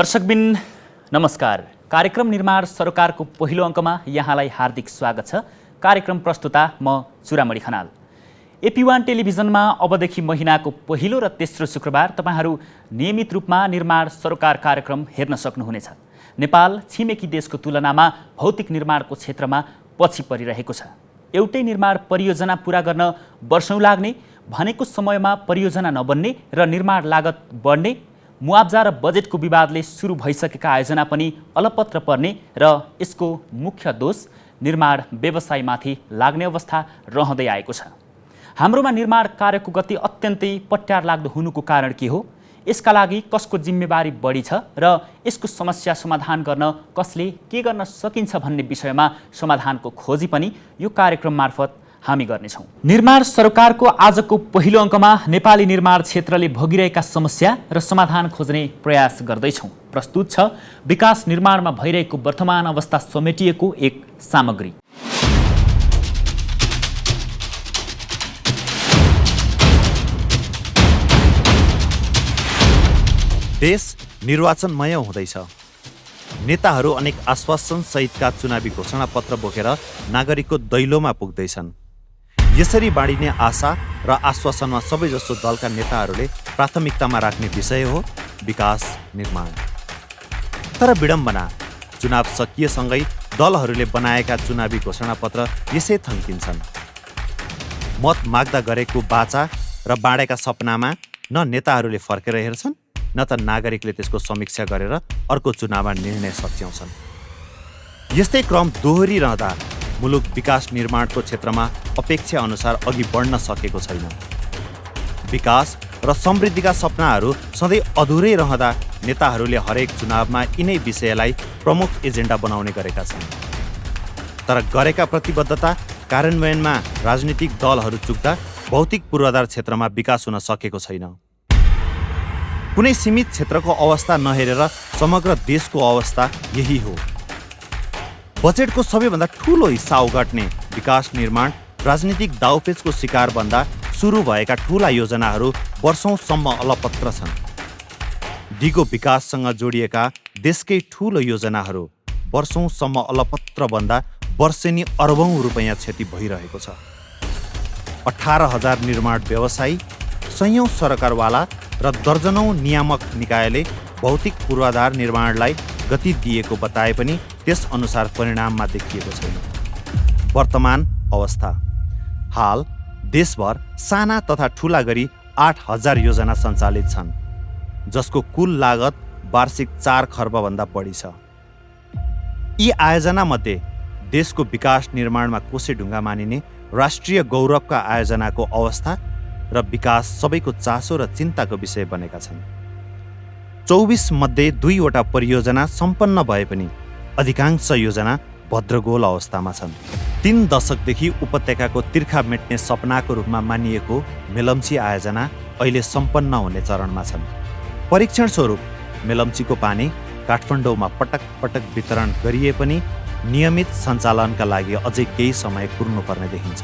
दर्शकबिन नमस्कार। कार्यक्रम निर्माण सरोकारको पहिलो अङ्कमा यहाँलाई हार्दिक स्वागत छ। कार्यक्रम प्रस्तुता म चुरामणी खनाल। एपी1 टेलिभिजनमा अबदेखि महिनाको पहिलो र तेस्रो शुक्रबार तपाईहरू नियमित रूपमा निर्माण सरोकार कार्यक्रम हेर्न सक्नुहुनेछ। नेपाल छिमेकी देशको तुलनामा भौतिक निर्माणको क्षेत्रमा पछि परिरहेको छ। एउटै निर्माण परियोजना पूरा गर्न वर्षौं लाग्ने, भनेको समयमा परियोजना नबन्ने र निर्माण लागत बढ्ने, मुआब्जा र बजेटको विवादले सुरु भइसकेका आयोजना पनि अलपत्र पर्ने र यसको मुख्य दोष निर्माण व्यवसायमाथि लाग्ने अवस्था रहँदै आएको छ। हाम्रोमा निर्माण कार्यको गति अत्यन्तै पट्यार लाग्दो हुनुको कारण के हो? यसका लागि कसको जिम्मेवारी बढी छ र यसको समस्या समाधान गर्न कसले के गर्न सकिन्छ भन्ने विषयमा समाधानको खोजी पनि यो कार्यक्रम मार्फत हामी गर्नेछौँ। निर्माण सरोकारको आजको पहिलो अङ्कमा नेपाली निर्माण क्षेत्रले भोगिरहेका समस्या र समाधान खोज्ने प्रयास गर्दैछौँ। प्रस्तुत छ विकास निर्माणमा भइरहेको वर्तमान अवस्था समेटिएको एक सामग्री। देश निर्वाचनमय हुँदैछ। नेताहरू अनेक आश्वासन सहितका चुनावी घोषणापत्र बोकेर नागरिकको दैलोमा पुग्दैछन्। यसरी बाँडिने आशा र आश्वासनमा सबैजसो दलका नेताहरूले प्राथमिकतामा राख्ने विषय हो विकास निर्माण। तर विडम्बना, चुनाव सकिएसँगै दलहरूले बनाएका चुनावी घोषणापत्र यसै थन्किन्छन्। मत माग्दा गरेको बाचा र बाँडेका सपनामा न नेताहरूले फर्केर हेर्छन् न त नागरिकले त्यसको समीक्षा गरेर अर्को चुनावमा निर्णय सच्याउँछन्। यस्तै क्रम दोहोरिरहँदा मुलुक विकास निर्माणको क्षेत्रमा अपेक्षा अनुसार अघि बढ्न सकेको छैन। विकास र समृद्धिका सपनाहरू सधैँ अधुरै रहँदा नेताहरूले हरेक चुनावमा यिनै विषयलाई प्रमुख एजेन्डा बनाउने गरेका छन्। तर गरेका प्रतिबद्धता कार्यान्वयनमा राजनीतिक दलहरू चुक्दा भौतिक पूर्वाधार क्षेत्रमा विकास हुन सकेको छैन। कुनै सीमित क्षेत्रको अवस्था नहेरेर समग्र देशको अवस्था यही हो। बजेटको सबैभन्दा ठूलो हिस्सा ओगट्ने विकास निर्माण राजनीतिक दाउपेचको शिकार बन्दा सुरु भएका ठूला योजनाहरू वर्षौंसम्म अलपत्र छन्। दिगो विकाससँग जोडिएका देशकै ठूलो योजनाहरू वर्षौंसम्म अलपत्र बन्दा वर्षेनी अर्बौं रुपैयाँ क्षति भइरहेको छ। 18,000 निर्माण व्यवसायी, सयौं सरकारवाला र दर्जनौं नियामक निकायले भौतिक पूर्वाधार निर्माणलाई गति दिएको बताए पनि त्यस अनुसार परिणाममा देखिएको छैन। वर्तमान अवस्था: हाल देशभर साना तथा ठूला गरी 8,000 योजना सञ्चालित छन्, जसको कुल लागत वार्षिक 4 खर्बभन्दा बढी छ। यी आयोजनामध्ये देशको विकास निर्माणमा कोसेढुङ्गा मानिने राष्ट्रिय गौरवका आयोजनाको अवस्था र विकास सबैको चासो र चिन्ताको विषय बनेका छन्। 24 मध्ये 2 वटा परियोजना सम्पन्न भए पनि अधिकांश योजना भद्रगोल अवस्थामा छन्। 3 दशकदेखि उपत्यकाको तिर्खा मेट्ने सपनाको रूपमा मानिएको मेलम्ची आयोजना अहिले सम्पन्न हुने चरणमा छन्। परीक्षण स्वरूप मेलम्चीको पानी काठमाडौँमा पटक पटक वितरण गरिए पनि नियमित सञ्चालनका लागि अझै केही समय कुर्नुपर्ने देखिन्छ।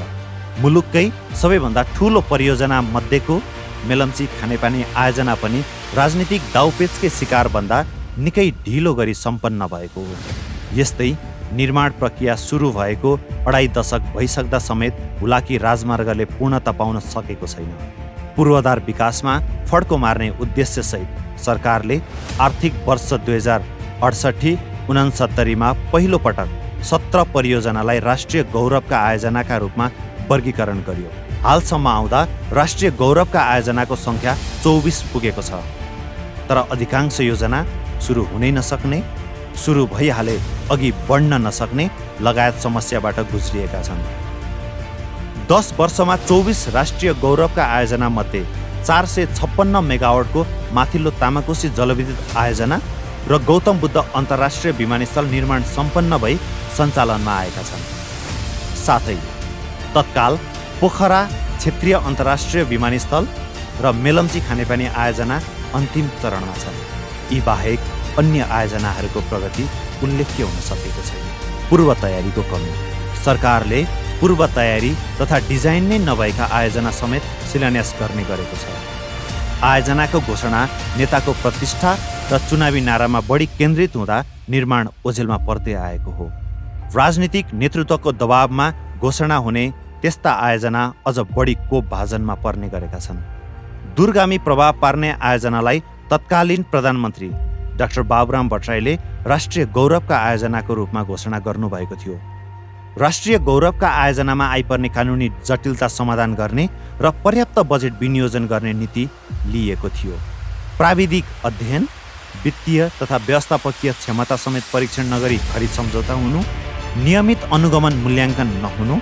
मुलुककै सबैभन्दा ठूलो परियोजना मध्येको मेलम्ची खानेपानी आयोजना पनि राजनीतिक दाउपेचकै शिकार बन्दा निकै ढिलो गरी सम्पन्न भएको हो। यस्तै निर्माण प्रक्रिया सुरु भएको 2.5 दशक भइसक्दा समेत हुलाकी राजमार्गले पूर्णता पाउन सकेको छैन। पूर्वाधार विकासमा फड्को मार्ने उद्देश्यसहित सरकारले आर्थिक वर्ष 2068-69 मा पहिलो पटक 17 परियोजनालाई राष्ट्रिय गौरवका आयोजनाका रूपमा वर्गीकरण गरियो। हालसम्म आउँदा राष्ट्रिय गौरवका आयोजनाको सङ्ख्या 24 पुगेको छ। तर अधिकांश योजना सुरु हुनै नसक्ने, सुरु भइहाले अघि बढ्न नसक्ने लगायत समस्याबाट गुज्रिएका छन्। 10 वर्षमा 24 राष्ट्रिय गौरवका आयोजना मध्ये 456 मेगावाटको माथिल्लो तामाकोशी जलविद्युत आयोजना र गौतम बुद्ध अन्तर्राष्ट्रिय विमानस्थल निर्माण सम्पन्न भई सञ्चालनमा आएका छन्। साथै तत्काल पोखरा क्षेत्रीय अन्तर्राष्ट्रिय विमानस्थल र मेलम्ची खानेपानी आयोजना अन्तिम चरणमा छन्। यी बाहेक अन्य आयोजनाहरूको प्रगति उल्लेख्य हुन सकेको छैन। पूर्व तयारीको कमी: सरकारले पूर्व तयारी तथा डिजाइन नै नभएका आयोजना समेत शिलान्यास गर्ने गरेको छ। आयोजनाको घोषणा नेताको प्रतिष्ठा र चुनावी नारामा बढी केन्द्रित हुँदा निर्माण ओझेलमा पर्दै आएको हो। राजनीतिक नेतृत्वको दबावमा घोषणा हुने त्यस्ता आयोजना अझ बढी कोपभाजनमा पर्ने गरेका छन्। दूरगामी प्रभाव पार्ने आयोजनालाई तत्कालीन प्रधानमन्त्री डाक्टर बाबुराम भट्टराईले राष्ट्रिय गौरवका आयोजनाको रूपमा घोषणा गर्नुभएको थियो। राष्ट्रिय गौरवका आयोजनामा आइपर्ने कानुनी जटिलता समाधान गर्ने र पर्याप्त बजेट विनियोजन गर्ने नीति लिएको थियो। प्राविधिक अध्ययन, वित्तीय तथा व्यवस्थापकीय क्षमता समेत परीक्षण नगरी खरिद सम्झौता हुनु, नियमित अनुगमन मूल्याङ्कन नहुनु,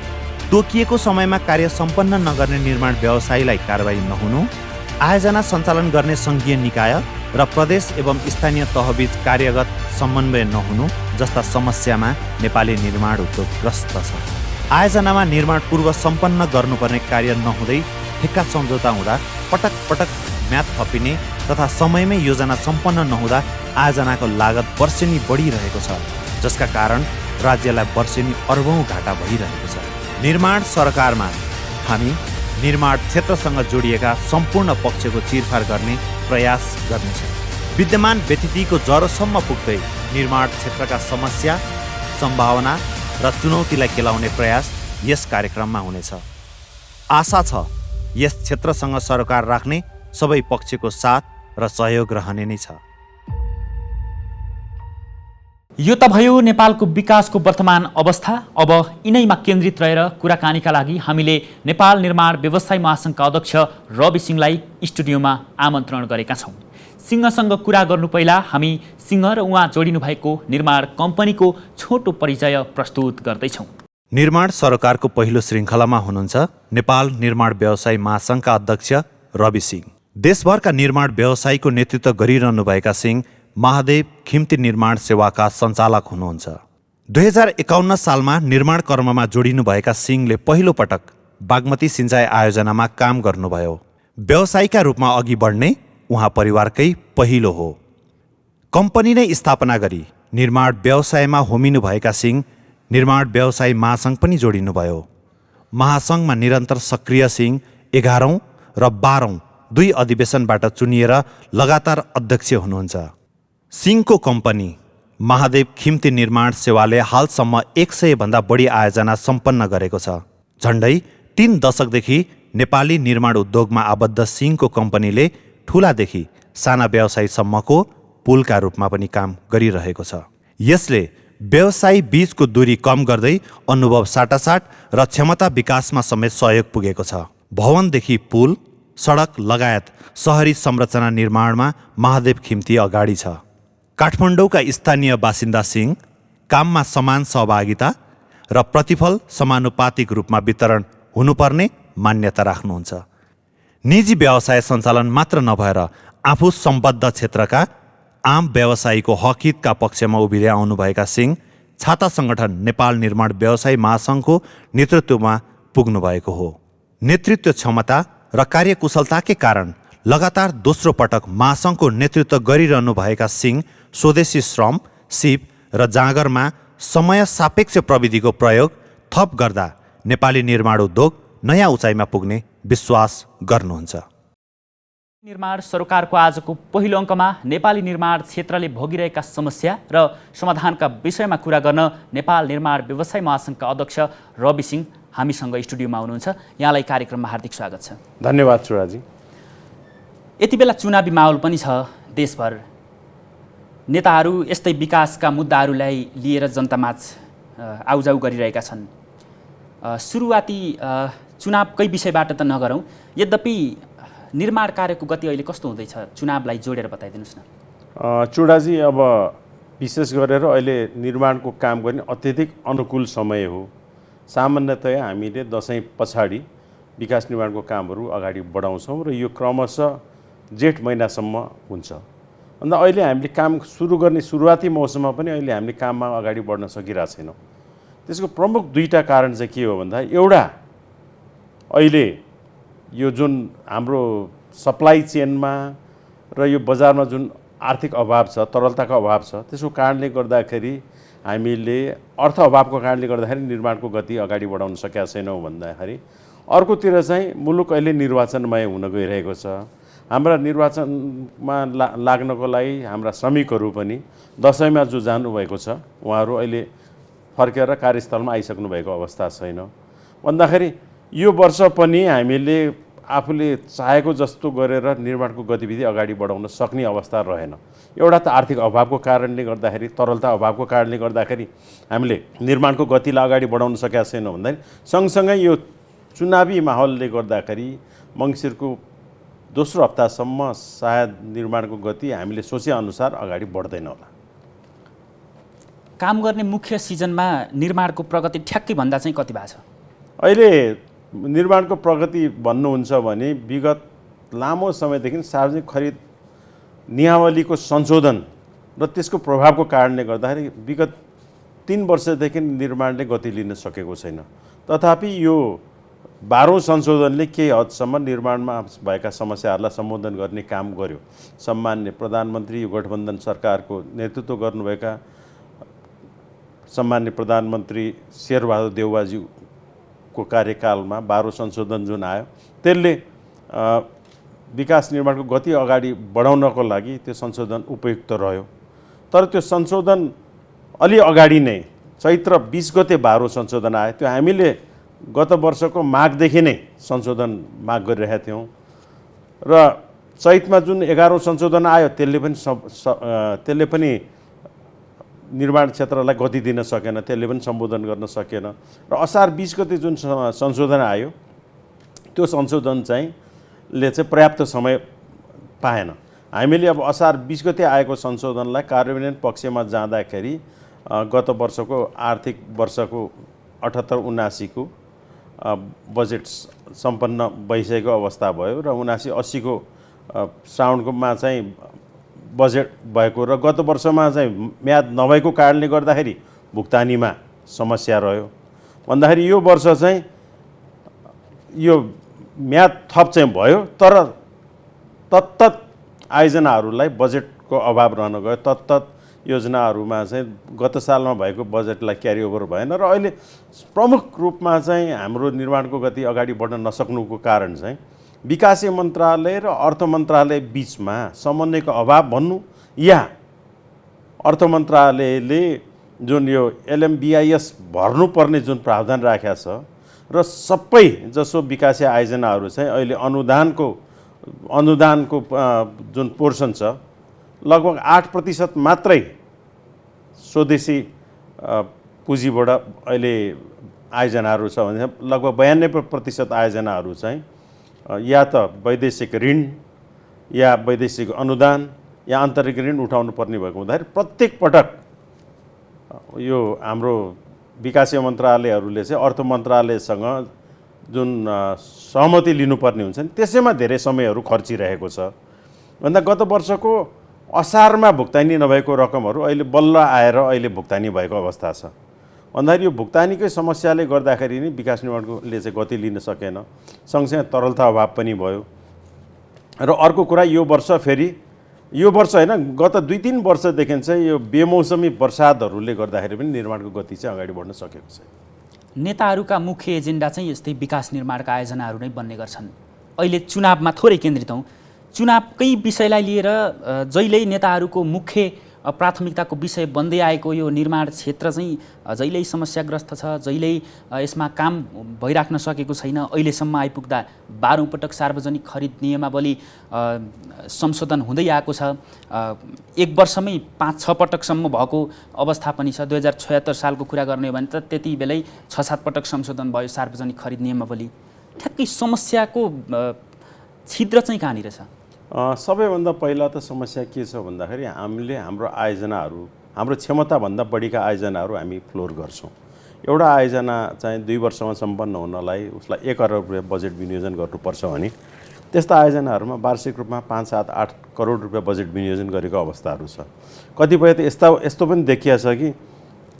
तोकिएको समयमा कार्य सम्पन्न नगर्ने निर्माण व्यवसायीलाई कारबाही नहुनु, आयोजना सञ्चालन गर्ने सङ्घीय निकाय र प्रदेश एवं स्थानीय तहबीच कार्यगत समन्वय नहुनु जस्ता समस्यामा नेपाली निर्माण उद्योग ग्रस्त छ। आयोजनामा निर्माण पूर्व सम्पन्न गर्नुपर्ने कार्य नहुँदै ठेक्का सम्झौता हुँदा पटक पटक म्याद थपिने तथा समयमै योजना सम्पन्न नहुँदा आयोजनाको लागत वर्षेनी बढिरहेको छ, जसका कारण राज्यलाई वर्षेनी अर्बौं घाटा भइरहेको छ। निर्माण सरकारमा हामी निर्माण क्षेत्रसँग जोडिएका सम्पूर्ण पक्षको चिरफार गर्ने प्रयास गर्नेछौँ। विद्यमान व्यतिथिको जरोसम्म पुग्दै निर्माण क्षेत्रका समस्या, सम्भावना र चुनौतीलाई केलाउने प्रयास यस कार्यक्रममा हुनेछ। आशा छ यस क्षेत्रसँग सरोकार राख्ने सबै पक्षको साथ र सहयोग रहने नै छ। यो त भयो नेपालको विकासको वर्तमान अवस्था। अब यिनैमा केन्द्रित रहेर कुराकानीका लागि हामीले नेपाल निर्माण व्यवसाय महासङ्घका अध्यक्ष रवि सिंहलाई स्टुडियोमा आमन्त्रण गरेका छौँ। सिंहसँग कुरा गर्नु पहिला हामी सिंह र उहाँ जोडिनु भएको निर्माण कम्पनीको छोटो परिचय प्रस्तुत गर्दैछौँ। निर्माण सरोकारको पहिलो श्रृङ्खलामा हुनुहुन्छ नेपाल निर्माण व्यवसाय महासङ्घका अध्यक्ष रवि सिंह। देशभरका निर्माण व्यवसायको नेतृत्व गरिरहनुभएका सिंह महादेव खिम्ती निर्माण सेवाका सञ्चालक हुनुहुन्छ। 2051 सालमा निर्माण कर्ममा जोडिनुभएका सिंहले पहिलो पटक बागमती सिँचाइ आयोजनामा काम गर्नुभयो। व्यवसायीका रूपमा अघि बढ्ने उहाँ परिवारकै पहिलो हो। कम्पनी नै स्थापना गरी निर्माण व्यवसायमा होमिनुभएका सिंह निर्माण व्यवसाय महासङ्घ पनि जोडिनुभयो। महासङ्घमा निरन्तर सक्रिय सिंह 11औं र 12औं दुई अधिवेशनबाट चुनिएर लगातार अध्यक्ष हुनुहुन्छ। सिंहको कम्पनी महादेव खिम्ती निर्माण सेवाले हालसम्म 100 भन्दा बढी आयोजना सम्पन्न गरेको छ। झन्डै 3 दशकदेखि नेपाली निर्माण उद्योगमा आबद्ध सिंहको कम्पनीले ठुलादेखि साना व्यवसायीसम्मको पुलका रूपमा पनि काम गरिरहेको छ। यसले व्यवसायी बीचको दूरी कम गर्दै अनुभव साटासाट र क्षमता विकासमा समेत सहयोग पुगेको छ। भवनदेखि पुल, सडक लगायत सहरी संरचना निर्माणमा महादेव खिम्ती अगाडि छ। काठमाडौँका स्थानीय बासिन्दा सिंह काममा समान सहभागिता र प्रतिफल समानुपातिक रूपमा वितरण हुनुपर्ने मान्यता राख्नुहुन्छ। निजी व्यवसाय सञ्चालन मात्र नभएर आफू सम्बद्ध क्षेत्रका आम व्यवसायीको हकहितका पक्षमा उभिँदै आउनुभएका सिंह छाता सङ्गठन नेपाल निर्माण व्यवसाय महासङ्घको नेतृत्वमा पुग्नुभएको हो। नेतृत्व क्षमता र कार्यकुशलताकै कारण लगातार दोस्रो पटक महासङ्घको नेतृत्व गरिरहनुभएका सिंह स्वदेशी श्रम, सिप र जाँगरमा समय सापेक्ष प्रविधिको प्रयोग थप गर्दा नेपाली निर्माण उद्योग नयाँ उचाइमा पुग्ने विश्वास गर्नुहुन्छ। निर्माण सरोकारको आजको पहिलो अङ्कमा नेपाली निर्माण क्षेत्रले भोगिरहेका समस्या र समाधानका विषयमा कुरा गर्न नेपाल निर्माण व्यवसाय महासङ्घका अध्यक्ष रवि सिंह हामीसँग स्टुडियोमा हुनुहुन्छ। यहाँलाई कार्यक्रममा हार्दिक स्वागत छ। धन्यवाद चुराजी। यति बेला चुनावी माहौल पनि छ देशभर। नेताहरू यस्तै विकासका मुद्दाहरूलाई लिएर जनतामाझ आउजाउ गरिरहेका छन्। सुरुवाती चुनावकै विषयबाट त नगरौँ, यद्यपि निर्माण कार्यको गति अहिले कस्तो हुँदैछ चुनावलाई जोडेर बताइदिनुहोस् न। चुडाजी, अब विशेष गरेर अहिले निर्माणको काम गर्ने अत्यधिक अनुकूल समय हो। सामान्यतया हामीले दसैँ पछाडि विकास निर्माणको कामहरू अगाडि बढाउँछौँ र यो क्रमशः जेठ महिनासम्म हुन्छ। अन्त अहिले हामीले काम सुरु गर्ने सुरुवाती मौसममा पनि अहिले हामीले काममा अगाडि बढ्न सकिरहेको छैनौँ। त्यसको प्रमुख दुईवटा कारण चाहिँ के हो भन्दा, एउटा अहिले यो जुन हाम्रो सप्लाई चेनमा र यो बजारमा जुन आर्थिक अभाव छ, तरलताको अभाव छ, त्यसको कारणले गर्दाखेरि हामीले अर्थ अभावको कारणले गर्दाखेरि निर्माणको गति अगाडि बढाउन सकेका छैनौँ भन्दाखेरि, अर्कोतिर चाहिँ मुलुक अहिले निर्वाचनमय हुन गइरहेको छ। हाम्रा निर्वाचनमा लाग्नको लागि हाम्रा श्रमिकहरू पनि दसैँमा जो जानुभएको छ उहाँहरू अहिले फर्केर कार्यस्थलमा आइसक्नु भएको अवस्था छैन भन्दाखेरि यो वर्ष पनि हामीले आफूले चाहेको जस्तो गरेर निर्माणको गतिविधि अगाडि बढाउन सक्ने अवस्था रहेन। एउटा त आर्थिक अभावको कारणले गर्दाखेरि, तरलता अभावको कारणले गर्दाखेरि हामीले निर्माणको गतिलाई अगाडि बढाउन सकेका छैनौँ भन्दाखेरि सँगसँगै यो चुनावी माहौलले गर्दाखेरि मङ्सिरको दोस्रो हप्तासम्म सायद निर्माणको गति हामीले सोचेअनुसार अगाडि बढ्दैन होला। काम गर्ने मुख्य सिजनमा निर्माणको प्रगति ठ्याक्कै भन्दा चाहिँ कति भएको छ? अहिले निर्माणको प्रगति भन्नुहुन्छ भने विगत लामो समयदेखि सार्वजनिक खरिद नियमावलीको संशोधन र त्यसको प्रभावको कारणले गर्दाखेरि विगत 3 वर्षदेखि निर्माणले गति लिन सकेको छैन। तथापि यो 12औं संशोधनले केही हदसम्म निर्माणमा भएका समस्याहरूलाई सम्बोधन गर्ने काम गर्यो। सम्मान्य प्रधानमन्त्री यो गठबन्धन सरकारको नेतृत्व गर्नुभएका सम्मान्य प्रधानमन्त्री शेरबहादुर देउवाज्यूको कार्यकालमा 12औं संशोधन जुन आयो त्यसले विकास निर्माणको गति अगाडि बढाउनको लागि त्यो संशोधन उपयुक्त रह्यो। तर त्यो संशोधन अलि अगाडि नै चैत्र 20 गते 12औं संशोधन आयो। त्यो हामीले गत वर्षको माघदेखि नै संशोधन माग गरिरहेका थियौँ र चैतमा जुन 11औं संशोधन आयो त्यसले पनि निर्माण क्षेत्रलाई गति दिन सकेन, त्यसले पनि सम्बोधन गर्न सकेन र असार 20 गते जुन संशोधन आयो त्यो संशोधन ले पर्याप्त समय पाएन। हामीले अब असार 20 गते आएको संशोधनलाई कार्यान्वयन पक्षमा जाँदाखेरि गत वर्षको आर्थिक वर्षको 78-79 को बजेट सम्पन्न भइसकेको अवस्था भयो र 79-80 को साउन्डकोमा चाहिँ बजेट भएको र गत वर्षमा चाहिँ म्याद नभएको कारणले गर्दाखेरि भुक्तानीमा समस्या रह्यो भन्दाखेरि यो वर्ष चाहिँ यो म्याद थप चाहिँ भयो तर तत्तत आयोजनाहरूलाई बजेटको अभाव रहन गयो। तत्तत योजनाहरूमा चाहिँ गत सालमा भएको बजेटलाई क्यारी ओभर भएन र अहिले प्रमुख रूपमा चाहिँ हाम्रो निर्माणको गति अगाडि बढ्न नसक्नुको कारण चाहिँ विकास मन्त्रालय र अर्थ मन्त्रालय बीचमा समन्वयको अभाव भन्नु या अर्थ मन्त्रालयले जुन यो LMBIS भर्नुपर्ने जुन प्रावधान राखेको छ र सबै जसो विकासीय आयोजनाहरू चाहिँ अहिले अनुदानको जुन पोर्सन छ लगभग 8% मात्रै स्वदेशी पुँजीबाट अहिले आयोजनाहरू छ भने लगभग 92% आयोजनाहरू चाहिँ या त वैदेशिक ऋण या वैदेशिक अनुदान या आन्तरिक ऋण उठाउनु पर्ने भएको हुँदाखेरि प्रत्येक पटक यो हाम्रो विकासीय मन्त्रालयहरूले चाहिँ अर्थ मन्त्रालयसँग जुन सहमति लिनुपर्ने हुन्छ नि त्यसैमा धेरै समयहरू खर्चिरहेको छ भन्दा गत वर्षको असारमा भुक्तानी नभएको रकमहरू अहिले बल्ल आएर अहिले भुक्तानी भएको अवस्था छ भन्दाखेरि यो भुक्तानीकै समस्याले गर्दाखेरि नै विकास निर्माणकोले चाहिँ गति लिन सकेन। सँगसँगै तरलता अभाव पनि भयो र अर्को कुरा यो वर्ष होइन गत 2-3 वर्षदेखि चाहिँ यो बेमौसमी वर्षादहरूले गर्दाखेरि पनि निर्माणको गति चाहिँ अगाडि बढ्न सकेको छ। नेताहरूका मुख्य एजेन्डा चाहिँ यस्तै विकास निर्माणका आयोजनाहरू नै बन्ने गर्छन्। अहिले चुनावमा थोरै केन्द्रित हौँ। चुनावकै विषयलाई लिएर जहिल्यै नेताहरूको मुख्य प्राथमिकताको विषय बन्दै आएको यो निर्माण क्षेत्र चाहिँ जहिल्यै समस्याग्रस्त छ, जहिल्यै यसमा काम भइराख्न सकेको छैन। अहिलेसम्म आइपुग्दा 12औं पटक सार्वजनिक खरिद नियमावली संशोधन हुँदै आएको छ। एक वर्षमै 5-6 पटकसम्म भएको अवस्था पनि छ। 2076 सालको कुरा गर्ने हो भने त त्यति बेलै 6-7 पटक संशोधन भयो सार्वजनिक खरिद नियमावली। ठ्याक्कै समस्याको छिद्र चाहिँ कहाँनिर छ? सबैभन्दा पहिला त समस्या के छ भन्दाखेरि हामीले हाम्रो आयोजनाहरू हाम्रो क्षमताभन्दा बढीका आयोजनाहरू हामी फ्लोर गर्छौँ। एउटा आयोजना चाहिँ 2 वर्षमा सम्पन्न हुनलाई उसलाई 1 अरब रुपियाँ बजेट विनियोजन गर्नुपर्छ भने त्यस्ता आयोजनाहरूमा वार्षिक रूपमा 5-7-8 करोड रुपियाँ बजेट विनियोजन गरेको अवस्थाहरू छ। कतिपय त यस्तो पनि देखिया छ कि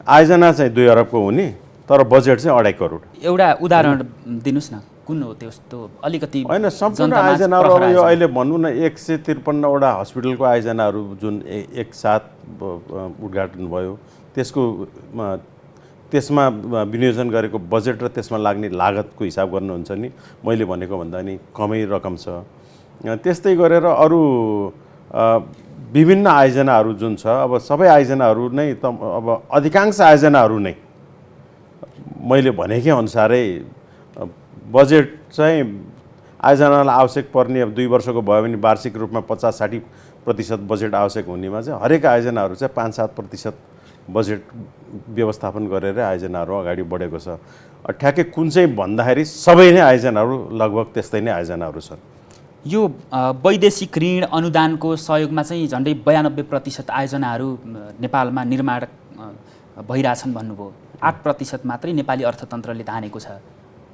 आयोजना चाहिँ 2 अरबको हुने तर बजेट चाहिँ 2.5 करोड। एउटा उदाहरण दिनुस् न, कुन हो त्यस्तो? अलिकति होइन, सम्पूर्ण आयोजनाहरू अब यो अहिले भनौँ न 153 वटा हस्पिटलको आयोजनाहरू जुन एक साथ उद्घाटन भयो त्यसमा विनियोजन गरेको बजेट र त्यसमा लाग्ने लागतको हिसाब गर्नुहुन्छ नि मैले भनेको भन्दा नि कमै रकम छ। त्यस्तै गरेर अरू विभिन्न आयोजनाहरू जुन छ, अब सबै आयोजनाहरू नै अब अधिकांश आयोजनाहरू नै मैले भनेकै अनुसारै बजेट चाहिँ आयोजनालाई आवश्यक पर्ने, अब 2 वर्षको भयो भने वार्षिक रूपमा 50-60% बजेट आवश्यक हुनेमा चाहिँ हरेक आयोजनाहरू चाहिँ 5-7% बजेट व्यवस्थापन गरेर आयोजनाहरू अगाडि बढेको छ। ठ्याक्कै कुन चाहिँ भन्दाखेरि सबै नै आयोजनाहरू लगभग त्यस्तै नै आयोजनाहरू छन्। यो वैदेशिक ऋण अनुदानको सहयोगमा चाहिँ झन्डै 92% आयोजनाहरू नेपालमा निर्माण भइरहेछन् भन्नुभयो। 8% मात्रै नेपाली अर्थतन्त्रले धानेको छ।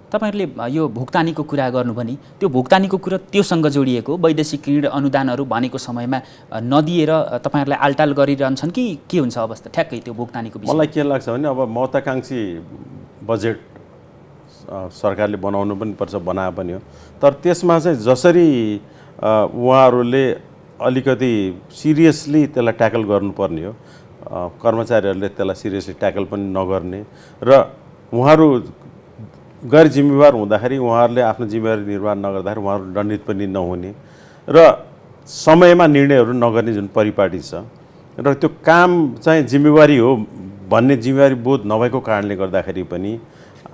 तपाईहरुले यो भुक्तानीको कुरा गर्नुभयो नि, त्यो भुक्तानीको कुरा त्योसँग जोडिएको वैदेशिक ऋण अनुदानहरू भनेको समयमा नदिएर तपाईहरुलाई आलटाल गरिरहन्छन् कि के हुन्छ अवस्था ठ्याक्कै त्यो भुक्तानीको विषय? मलाई के लाग्छ भने अब महत्त्वाकांक्षी बजेट सरकारले बनाउनु पनि पर्छ, बनाए पनि हो, तर त्यसमा चाहिँ जसरी उहाँहरूले अलिकति सिरियसली त्यसलाई ट्याकल गर्नुपर्ने हो, कर्मचारीहरूले त्यसलाई सिरियसली ट्याकल पनि नगर्ने र उहाँहरू गैर जिम्मेवार हुँदाखेरि उहाँहरूले आफ्नो जिम्मेवारी निर्वाह नगर्दाखेरि उहाँहरू दण्डित पनि नहुने र समयमा निर्णयहरू नगर्ने जुन परिपाटी छ र त्यो काम चाहिँ जिम्मेवारी हो भन्ने जिम्मेवारी बोध नभएको कारणले गर्दाखेरि पनि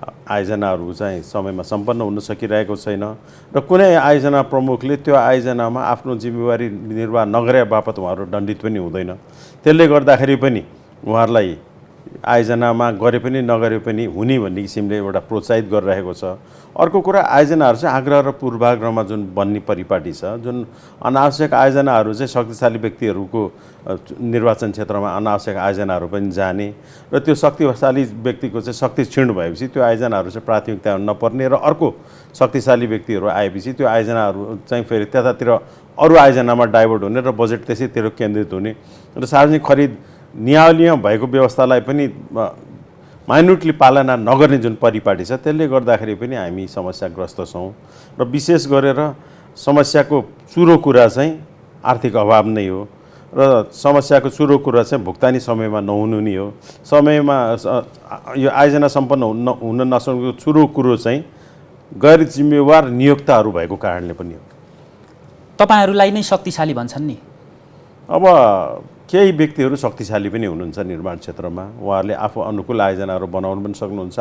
आयोजनाहरू चाहिँ समयमा सम्पन्न हुन सकिरहेको छैन र कुनै आयोजना प्रमुखले त्यो आयोजनामा आफ्नो जिम्मेवारी निर्वाह नगरे बापत उहाँहरू दण्डित पनि हुँदैन। त्यसले गर्दाखेरि पनि उहाँहरूलाई आयोजनामा गरे पनि नगरे पनि हुने भन्ने किसिमले एउटा प्रोत्साहित गरिरहेको छ। अर्को कुरा आयोजनाहरू चाहिँ आग्रह र पूर्वाग्रहमा जुन बन्ने परिपाटी छ, जुन अनावश्यक आयोजनाहरू चाहिँ शक्तिशाली व्यक्तिहरूको निर्वाचन क्षेत्रमा अनावश्यक आयोजनाहरू पनि जाने र त्यो शक्तिशाली व्यक्तिको चाहिँ शक्ति क्षीण भएपछि त्यो आयोजनाहरू चाहिँ प्राथमिकता नपर्ने र अर्को शक्तिशाली व्यक्तिहरू आएपछि त्यो आयोजनाहरू चाहिँ फेरि त्यतातिर अरू आयोजनामा डाइभर्ट हुने र बजेट त्यसैतिर केन्द्रित हुने र सार्वजनिक खरिद नियावलीमा भएको व्यवस्थालाई पनि माइन्युटली पालना नगर्ने जुन परिपाटी छ, त्यसले गर्दाखेरि पनि हामी समस्याग्रस्त छौँ र विशेष गरेर समस्याको चुरो कुरा चाहिँ आर्थिक अभाव नै हो र समस्याको चुरो कुरा चाहिँ भुक्तानी समयमा नहुनु नै हो। समयमा यो आयोजना सम्पन्न हुन नसकेको चुरो कुरो चाहिँ गैर जिम्मेवार नियोक्ताहरू भएको कारणले पनि हो। तपाईहरुलाई नै शक्तिशाली भन्छन् नि? अब केही व्यक्तिहरू शक्तिशाली पनि हुनुहुन्छ निर्माण क्षेत्रमा, उहाँहरूले आफू अनुकूल आयोजनाहरू बनाउन पनि सक्नुहुन्छ,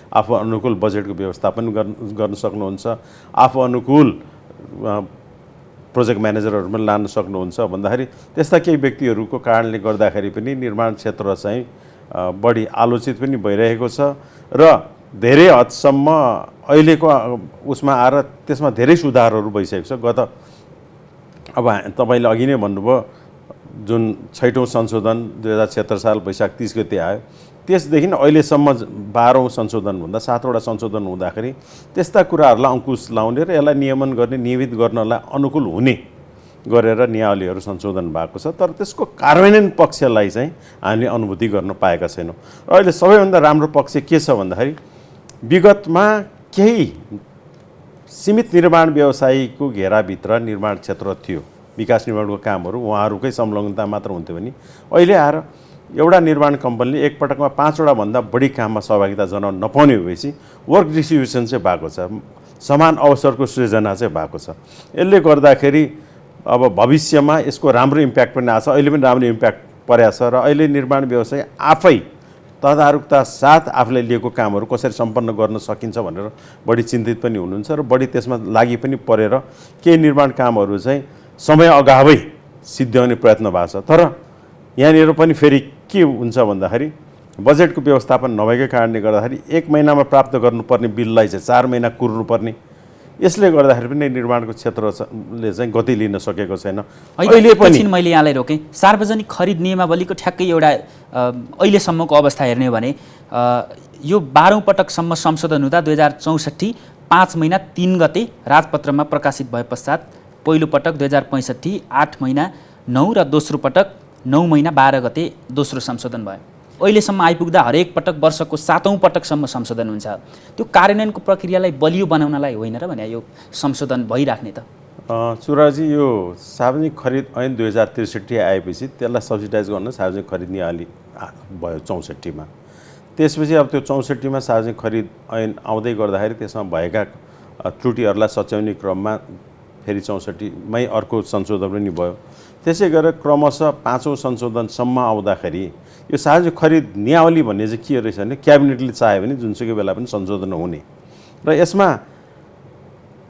आफू अनुकूल बजेटको व्यवस्थापन गर्न सक्नुहुन्छ, आफू अनुकूल प्रोजेक्ट म्यानेजरहरू पनि लान सक्नुहुन्छ भन्दाखेरि त्यस्ता केही व्यक्तिहरूको कारणले गर्दाखेरि पनि निर्माण क्षेत्र चाहिँ बढी आलोचित पनि भइरहेको छ र धेरै हदसम्म अहिलेको उसमा आएर त्यसमा धेरै सुधारहरू भइसकेको छ। अब तपाईँले अघि नै भन्नुभयो जुन 6औँ संशोधन 2076 साल वैशाख 30 गते आयो, त्यसदेखि अहिलेसम्म 12औँ संशोधन हुँदा 7वटा संशोधन हुँदाखेरि त्यस्ता कुराहरूलाई अङ्कुश लाउने र यसलाई नियमन गर्ने, नियमित गर्नलाई अनुकूल हुने गरेर नियावलीहरू संशोधन भएको छ, तर त्यसको कार्यान्वयन पक्षलाई चाहिँ हामीले अनुभूति गर्न पाएका छैनौँ। र अहिले सबैभन्दा राम्रो पक्ष के छ भन्दाखेरि विगतमा केही सीमित निर्माण व्यवसायीको घेराभित्र निर्माण क्षेत्र थियो, विकास निर्माणको कामहरू उहाँहरूकै संलग्नता मात्र हुन्थ्यो भने अहिले आएर एउटा निर्माण कम्पनीले एकपटकमा 5वटा भन्दा बढी काममा सहभागिता जनाउन नपाउने भएपछि वर्क डिस्ट्रिब्युसन चाहिँ भएको छ, समान अवसरको सृजना चाहिँ भएको छ। यसले गर्दाखेरि अब भविष्यमा यसको राम्रो इम्प्याक्ट पनि आएको छ, अहिले पनि राम्रो इम्प्याक्ट परेको छ र अहिले निर्माण व्यवसाय आफै तदारुकता साथ आफूले लिएको कामहरू कसरी सम्पन्न गर्न सकिन्छ भनेर बढी चिन्तित पनि हुनुहुन्छ र बढी त्यसमा लागि पनि परेर केही निर्माण कामहरू चाहिँ समय अगावै सिद्ध्याउने प्रयत्न भएको छ। तर यहाँनिर पनि फेरि के हुन्छ भन्दाखेरि बजेटको व्यवस्थापन नभएकै कारणले गर्दाखेरि 1 महिनामा प्राप्त गर्नुपर्ने बिललाई चाहिँ 4 महिना कुर्नुपर्ने, यसले गर्दाखेरि पनि निर्माणको क्षेत्रले चाहिँ गति लिन सकेको छैन। अहिले पनि मैले यहाँलाई रोकेँ, सार्वजनिक खरिद नियमावलीको ठ्याक्कै एउटा अहिलेसम्मको अवस्था हेर्ने हो भने यो 12औँ पटकसम्म संशोधन हुँदा 2064 5 महिना 3 गते राजपत्रमा प्रकाशित भए पश्चात पहिलो पटक 2065 8 महिना 9 र दोस्रो पटक 9 महिना 12 गते दोस्रो संशोधन भयो। अहिलेसम्म आइपुग्दा हरेक पटक वर्षको 7औँ पटकसम्म संशोधन हुन्छ। त्यो कार्यान्वयनको प्रक्रियालाई बलियो बनाउनलाई होइन र भने यो संशोधन भइराख्ने त? सुराजी, यो सार्वजनिक खरिद ऐन 2063 आएपछि त्यसलाई सब्सिडाइज गर्न सार्वजनिक खरिद नियावली भयो 64 मा। त्यसपछि अब त्यो 64 मा सार्वजनिक खरिद ऐन आउँदै गर्दाखेरि त्यसमा भएका त्रुटिहरूलाई सच्याउने क्रममा फेरि 64मै अर्को संशोधन पनि भयो। त्यसै गरेर क्रमशः 5औं संशोधनसम्म आउँदाखेरि यो सार्वजनिक खरिद नियावली भन्ने चाहिँ के रहेछ भने क्याबिनेटले चाह्यो भने जुनसुकै बेला पनि संशोधन हुने र यसमा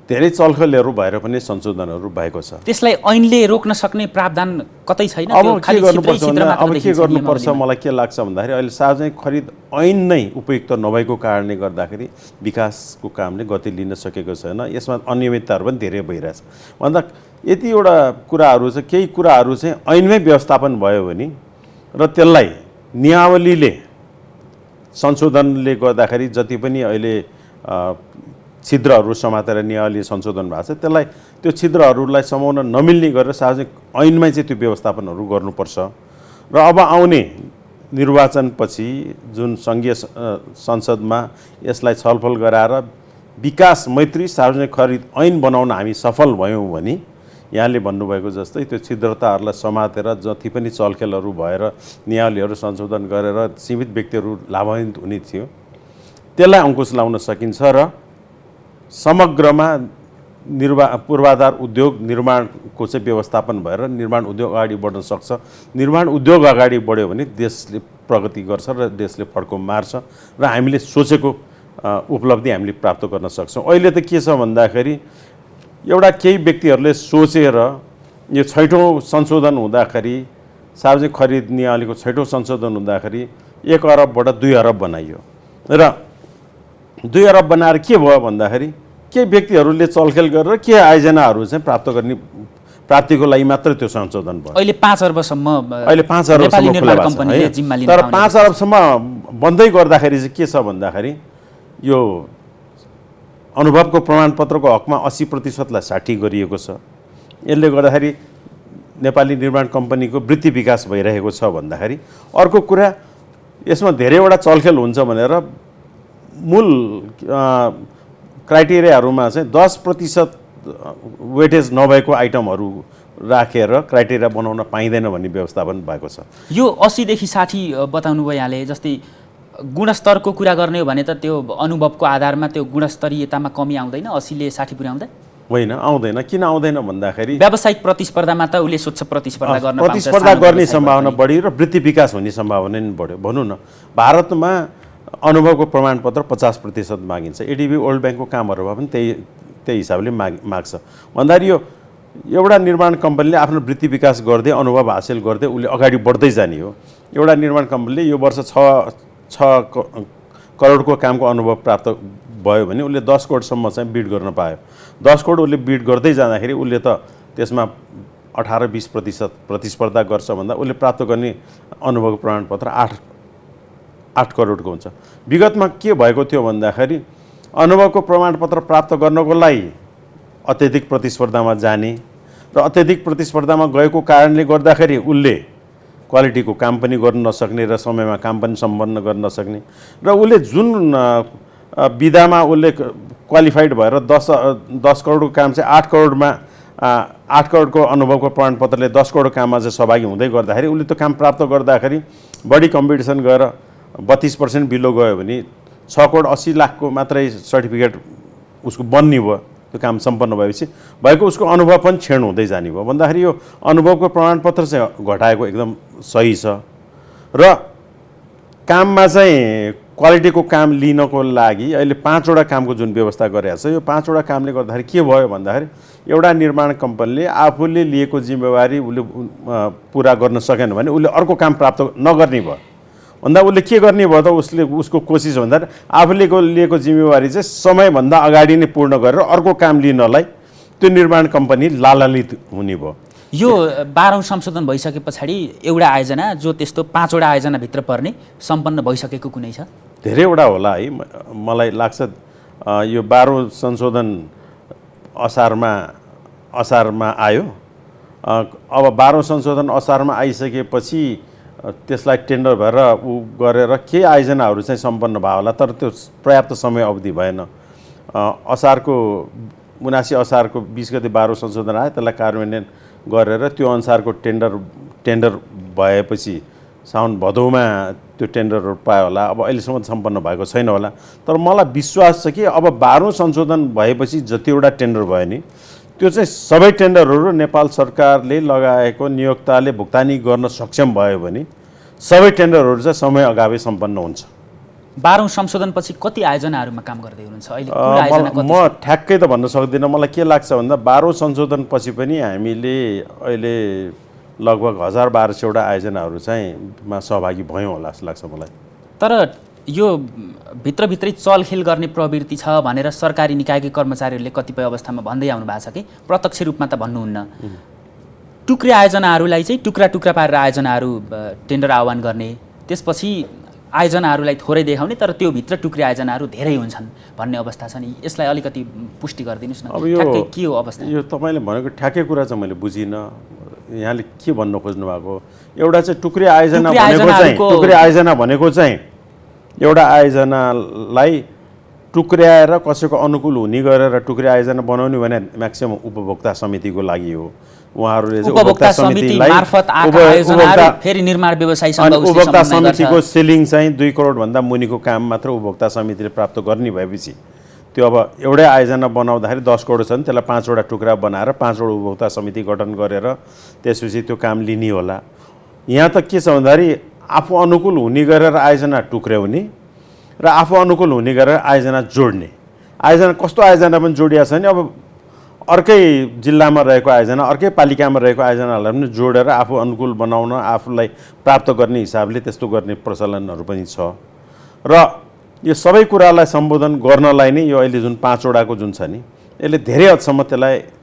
धेरै चलखेलहरू भएर पनि संशोधनहरू भएको छ। त्यसलाई ऐनले रोक्न सक्ने प्रावधान कतै छैन। अब के गर्नुपर्छ मलाई के लाग्छ भन्दाखेरि अहिले सार्वजनिक खरिद ऐन नै उपयुक्त नभएको कारणले गर्दाखेरि विकासको कामले गति लिन सकेको छैन। यसमा अनियमितताहरू पनि धेरै भइरहेछ भन्दा यतिवटा कुराहरू चाहिँ केही कुराहरू चाहिँ ऐनमै व्यवस्थापन भयो भने र त्यसलाई नियावलीले संशोधनले गर्दाखेरि जति पनि अहिले छिद्रहरू समातेर नियावली संशोधन भएको छ त्यसलाई त्यो छिद्रहरूलाई समाउन नमिल्ने गरेर सार्वजनिक ऐनमै चाहिँ त्यो व्यवस्थापनहरू गर्नुपर्छ र अब आउने निर्वाचनपछि जुन सङ्घीय संसदमा यसलाई छलफल गराएर विकास मैत्री सार्वजनिक खरिद ऐन बनाउन हामी सफल भयौँ भने यहाँले भन्नुभएको जस्तै त्यो छिद्रताहरूलाई समातेर जति पनि चलखेलहरू भएर नियावलीहरू संशोधन गरेर सीमित व्यक्तिहरू लाभान्वित हुने थियो त्यसलाई अङ्कुश लाउन सकिन्छ र समग्रमा पूर्वाधार उद्योग निर्माणको चाहिँ व्यवस्थापन भएर निर्माण उद्योग अगाडि बढ्न सक्छ। निर्माण उद्योग अगाडि बढ्यो भने देशले प्रगति गर्छ र देशले फड्को मार्छ र हामीले सोचेको उपलब्धि हामीले प्राप्त गर्न सक्छौँ। अहिले त के छ भन्दाखेरि एउटा केही व्यक्तिहरूले सोचेर यो 6औं संशोधन हुँदाखेरि सार्वजनिक खरिद नियावलीको 6औं संशोधन हुँदाखेरि 1 अरबबाट 2 अरब बनाइयो र 2 अरब बनाएर के भयो भन्दाखेरि केही व्यक्तिहरूले चलखेल गरेर के आयोजनाहरू चाहिँ प्राप्तिको लागि मात्र त्यो संशोधन भयो। अहिले 5 अरबसम्म खुला भएको छ। तर 5 अरबसम्म बन्दै गर्दाखेरि चाहिँ के छ भन्दाखेरि यो अनुभवको प्रमाणपत्रको हकमा 80% लाई 60 गरिएको छ। यसले गर्दाखेरि नेपाली निर्माण कम्पनीको वृत्ति विकास भइरहेको छ भन्दाखेरि अर्को कुरा यसमा धेरैवटा चलखेल हुन्छ भनेर मूल क्राइटेरियाहरूमा चाहिँ 10% वेटेज नभएको आइटमहरू राखेर क्राइटेरिया बनाउन पाइँदैन भन्ने व्यवस्थापन भएको छ। यो 80 देखि 60 बताउनु भयो यहाँले। जस्तै गुणस्तरको कुरा गर्ने हो भने त त्यो अनुभवको आधारमा त्यो गुणस्तरीयतामा कमी आउँदैन 80 ले 60 पुर्याउँदा? होइन, आउँदैन। किन आउँदैन भन्दाखेरि व्यावसायिक प्रतिस्पर्धामा त उसले स्वच्छ प्रतिस्पर्धा गर्ने सम्भावना बढी र वृत्ति विकास हुने सम्भावना पनि बढ्यो। भनौँ न भारतमा अनुभवको प्रमाणपत्र 50% मागिन्छ। एडिबी वर्ल्ड ब्याङ्कको कामहरूमा पनि त्यही हिसाबले माग्छ भन्दाखेरि यो एउटा निर्माण कम्पनीले आफ्नो वृत्ति विकास गर्दै अनुभव हासिल गर्दै उसले अगाडि बढ्दै जाने हो। एउटा निर्माण कम्पनीले यो वर्ष 6 करोडको कामको अनुभव प्राप्त भयो भने उसले 10 करोडसम्म चाहिँ बिड गर्न पायो। 10 करोड उसले बिड गर्दै जाँदाखेरि उसले त त्यसमा 18-20% प्रतिस्पर्धा गर्छ भन्दा उसले प्राप्त गर्ने अनुभवको प्रमाणपत्र 8 करोडको हुन्छ। विगतमा के भएको थियो भन्दाखेरि अनुभवको प्रमाणपत्र प्राप्त गर्नको लागि अत्यधिक प्रतिस्पर्धामा जाने र अत्यधिक प्रतिस्पर्धामा गएको कारणले गर्दाखेरि उसले क्वालिटीको काम पनि गर्न नसक्ने र समयमा काम पनि सम्पन्न गर्न नसक्ने र उसले जुन विधामा उसले क्वालिफाइड भएर 10 करोडको काम चाहिँ 8 करोडमा 8 करोडको अनुभवको प्रमाणपत्रले 10 करोड काममा चाहिँ सहभागी हुँदै गर्दाखेरि उसले त्यो काम प्राप्त गर्दाखेरि बढी कम्पिटिसन गएर 32% बिलो गयो भने 6 करोड 80 लाखको मात्रै सर्टिफिकेट उसको बन्ने भयो। त्यो काम सम्पन्न भएपछि भएको उसको अनुभव पनि क्षीण हुँदै जाने भयो भन्दाखेरि यो अनुभवको प्रमाणपत्र चाहिँ घटाएको एकदम सही छ र काममा चाहिँ क्वालिटीको काम लिनको लागि अहिले 5वटा कामको जुन व्यवस्था गरिरहेको छ यो 5वटा कामले गर्दाखेरि के भयो भन्दाखेरि एउटा निर्माण कम्पनीले आफूले लिएको जिम्मेवारी उसले पुरा गर्न सकेन भने उसले अर्को काम प्राप्त नगर्ने भयो भन्दा उसले के गर्ने भयो त उसको कोसिस भन्दा आफूले लिएको जिम्मेवारी चाहिँ समयभन्दा अगाडि नै पूर्ण गरेर अर्को काम लिनलाई त्यो निर्माण कम्पनी लालान्वित हुने भयो। यो 12औं संशोधन भइसके पछाडि एउटा आयोजना जो त्यस्तो 5वटा आयोजनाभित्र पर्ने सम्पन्न भइसकेको कुनै छ? धेरैवटा होला है, मलाई लाग्छ यो 12औं संशोधन असारमा आयो। अब 12औं संशोधन असारमा आइसकेपछि त्यसलाई टेन्डर भएर गरेर के आयोजनाहरू चाहिँ सम्पन्न भयो होला तर त्यो पर्याप्त समय अवधि भएन। असारको 79 असारको 20 गते 12औं संशोधन आयो, त्यसलाई कार्यान्वयन गरेर त्यो अनुसारको टेन्डर भएपछि साउन भदौमा त्यो टेन्डरहरू पायो होला। अब अहिलेसम्म सम्पन्न भएको छैन होला तर मलाई विश्वास छ कि अब 12औं संशोधन भएपछि जतिवटा टेन्डर भयो नि त्यो चाहिँ सबै टेन्डरहरू नेपाल सरकारले लगाएको नियोक्ताले भुक्तानी गर्न सक्षम भयो भने सबै टेन्डरहरू चाहिँ समय अगावै सम्पन्न हुन्छ। 12औं संशोधनपछि कति आयोजनाहरूमा काम गर्दै हुनुहुन्छ अहिले? कुल आयोजना कति? म ठ्याक्कै त भन्न सक्दिनँ। मलाई के लाग्छ भन्दा 12औं संशोधनपछि पनि हामीले अहिले लगभग 1000-1200वटा आयोजनाहरू चाहिँ मा सहभागी भयौँ होला जस्तो लाग्छ मलाई। तर यो भित्रभित्रै चलखेल गर्ने प्रवृत्ति छ भनेर सरकारी निकायकै कर्मचारीहरूले कतिपय अवस्थामा भन्दै आउनु भएको छ कि प्रत्यक्ष रूपमा त भन्नुहुन्न। टुक्रे आयोजनाहरूलाई चाहिँ टुक्रा टुक्रा पारेर आयोजनाहरू टेन्डर आह्वान गर्ने, त्यसपछि आयोजनाहरूलाई थोरै देखाउने तर त्यो भित्र टुक्रे आयोजनाहरू धेरै हुन्छन् भन्ने अवस्था छ नि। यसलाई अलिकति पुष्टि गरिदिनुस् न। अब यो ठ्याक्कै के हो अवस्था? यो तपाईँले भनेको ठ्याक्कै कुरा चाहिँ मैले बुझिनँ। यहाँले के भन्नु खोज्नु भएको? एउटा चाहिँ टुक्रे आयोजना भनेको चाहिँ एउटा आयोजनालाई टुक्र्याएर कसैको अनुकूल हुने गरेर टुक्रे आयोजना बनाउने भने म्याक्सिमम उपभोक्ता समितिको लागि हो। उहाँहरूले चाहिँ उपभोक्ता समितिलाई मार्फत आएका आयोजनाहरू फेरि निर्माण व्यवसायीसँग उपभोक्ता समितिको सेलिङ चाहिँ 2 करोडभन्दा मुनिको काम मात्र उपभोक्ता समितिले प्राप्त गर्ने भएपछि त्यो अब एउटै आयोजना बनाउँदाखेरि 10 करोड छ भने त्यसलाई 5वटा टुक्रा बनाएर 5वटा उपभोक्ता समिति गठन गरेर त्यसपछि त्यो काम लिने होला। यहाँ त के छ भन्दाखेरि आफू अनुकूल हुने गरेर आयोजना टुक्र्याउने र आफू अनुकूल हुने गरेर आयोजना जोड्ने। आयोजना कस्तो आयोजना पनि जोडिया छ नि, अब अर्कै जिल्लामा रहेको आयोजना अर्कै पालिकामा रहेको आयोजनालाई पनि जोडेर आफू अनुकूल बनाउन आफूलाई प्राप्त गर्ने हिसाबले त्यस्तो गर्ने प्रचलनहरू पनि छ। र यो सबै कुरालाई सम्बोधन गर्नलाई नै यो अहिले जुन 5वटाको जुन छ नि यसले धेरै हदसम्म त्यसलाई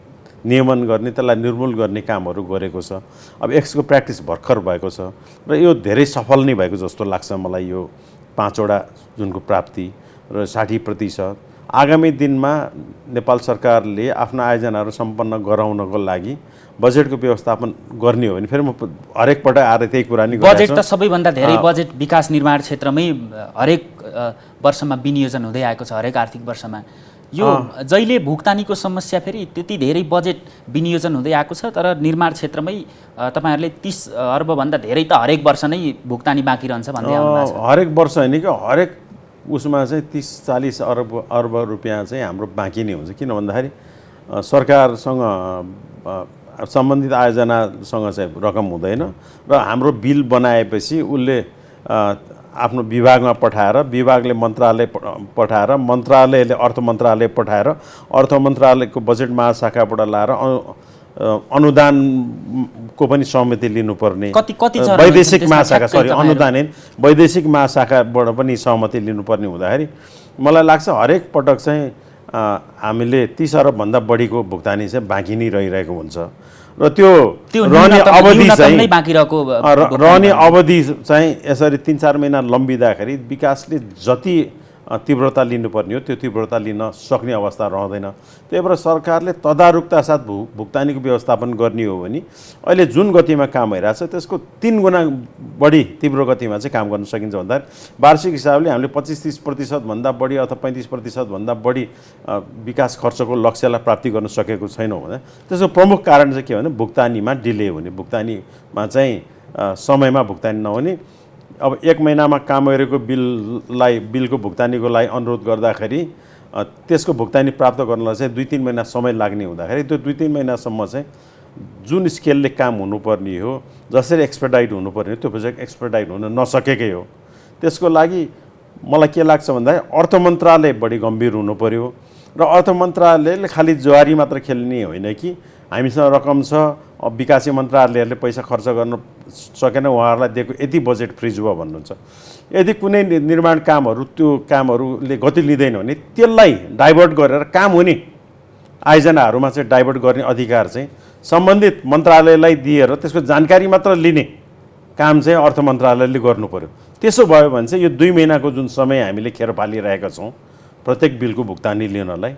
नियमन गर्ने त्यसलाई निर्मूल गर्ने कामहरू गरेको छ। अब यसको प्र्याक्टिस भर्खर भएको छ र यो धेरै सफल नै भएको जस्तो लाग्छ मलाई। यो 5वटा जुनको प्राप्ति र 60% आगामी दिनमा नेपाल सरकारले आफ्ना आयोजनाहरू सम्पन्न गराउनको लागि बजेटको व्यवस्थापन गर्ने हो भने फेरि म हरेक पटक आएर त्यही कुरा नि बजेट त सबैभन्दा धेरै बजेट विकास निर्माण क्षेत्रमै हरेक वर्षमा विनियोजन हुँदै आएको छ। हरेक आर्थिक वर्षमा यो जहिले भुक्तानीको समस्या फेरि त्यति धेरै बजेट विनियोजन हुँदै आएको छ तर निर्माण क्षेत्रमै तपाईहरुले 30 अर्बभन्दा धेरै त हरेक वर्ष नै भुक्तानी बाँकी रहन्छ भन्दै आउनु भएको छ। हरेक वर्ष हैन कि हरेक उसमा चाहिँ 30-40 अर्ब रुपैयाँ चाहिँ हाम्रो बाँकी नै हुन्छ। किन भन्दाखेरि सरकारसँग सम्बन्धित आयोजनासँग चाहिँ रकम हुँदैन र हाम्रो बिल बनाएपछि उसले आफ्नो विभागमा पठाएर विभागले मन्त्रालय पठाएर मन्त्रालयले अर्थ मन्त्रालय पठाएर अर्थ मन्त्रालयको बजेट महाशाखाबाट लाएर अनुदानको पनि सहमति लिनुपर्ने वैदेशिक महाशाखा अनुदान वैदेशिक महाशाखाबाट पनि सहमति लिनुपर्ने हुँदाखेरि मलाई लाग्छ हरेक पटक चाहिँ हामीले 30 अरबभन्दा बढीको भुक्तानी चाहिँ बाँकी नै रहिरहेको हुन्छ र त्यो रहने अवधि चाहिँ रहने अवधि चाहिँ यसरी 3-4 महिना लम्बिँदाखेरि विकासले जति तीव्रता लिनुपर्ने हो त्यो तीव्रता लिन सक्ने अवस्था रहँदैन। त्यही भएर सरकारले तदारुकता साथ भुक्तानीको व्यवस्थापन गर्ने हो भने अहिले जुन गतिमा काम भइरहेछ त्यसको 3 गुणा बढी तीव्र गतिमा चाहिँ काम गर्न सकिन्छ। भन्दा वार्षिक हिसाबले हामीले 25-30% भन्दा बढी अथवा 35% भन्दा बढी विकास खर्चको लक्ष्यलाई प्राप्ति गर्न सकेको छैनौँ भने त्यसको प्रमुख कारण चाहिँ के भने भुक्तानीमा डिले हुने, भुक्तानीमा चाहिँ समयमा भुक्तानी नहुने। अब 1 महिनामा काम गरेको बिलको भुक्तानीको लागि अनुरोध गर्दाखेरि त्यसको भुक्तानी प्राप्त गर्नलाई चाहिँ 2-3 महिना समय लाग्ने हुँदाखेरि त्यो 2-3 महिनासम्म चाहिँ जुन स्केलले काम हुनुपर्ने हो जसरी एक्सपर्टाइट हुनुपर्ने हो त्यो प्रोजेक्ट एक्सपर्टाइट हुन नसकेकै हो। त्यसको लागि मलाई के लाग्छ भन्दाखेरि अर्थ मन्त्रालय बढी गम्भीर हुनु पर्यो र अर्थ मन्त्रालयले खालि जुवारी मात्र खेल्ने होइन कि हामीसँग रकम छ विकासी मन्त्रालयहरूले पैसा खर्च गर्न सकेन उहाँहरूलाई दिएको यति बजेट फ्रिज भयो भन्नुहुन्छ। यदि कुनै निर्माण कामहरू त्यो कामहरूले गति लिँदैन भने त्यसलाई डाइभर्ट गरेर काम हुने आयोजनाहरूमा चाहिँ डाइभर्ट गर्ने अधिकार चाहिँ सम्बन्धित मन्त्रालयलाई दिएर त्यसको जानकारी मात्र लिने काम चाहिँ अर्थ मन्त्रालयले गर्नु पर्यो। त्यसो भयो भने चाहिँ यो 2 महिनाको जुन समय हामीले खेर फालिरहेका छौँ प्रत्येक बिलको भुक्तानी लिनलाई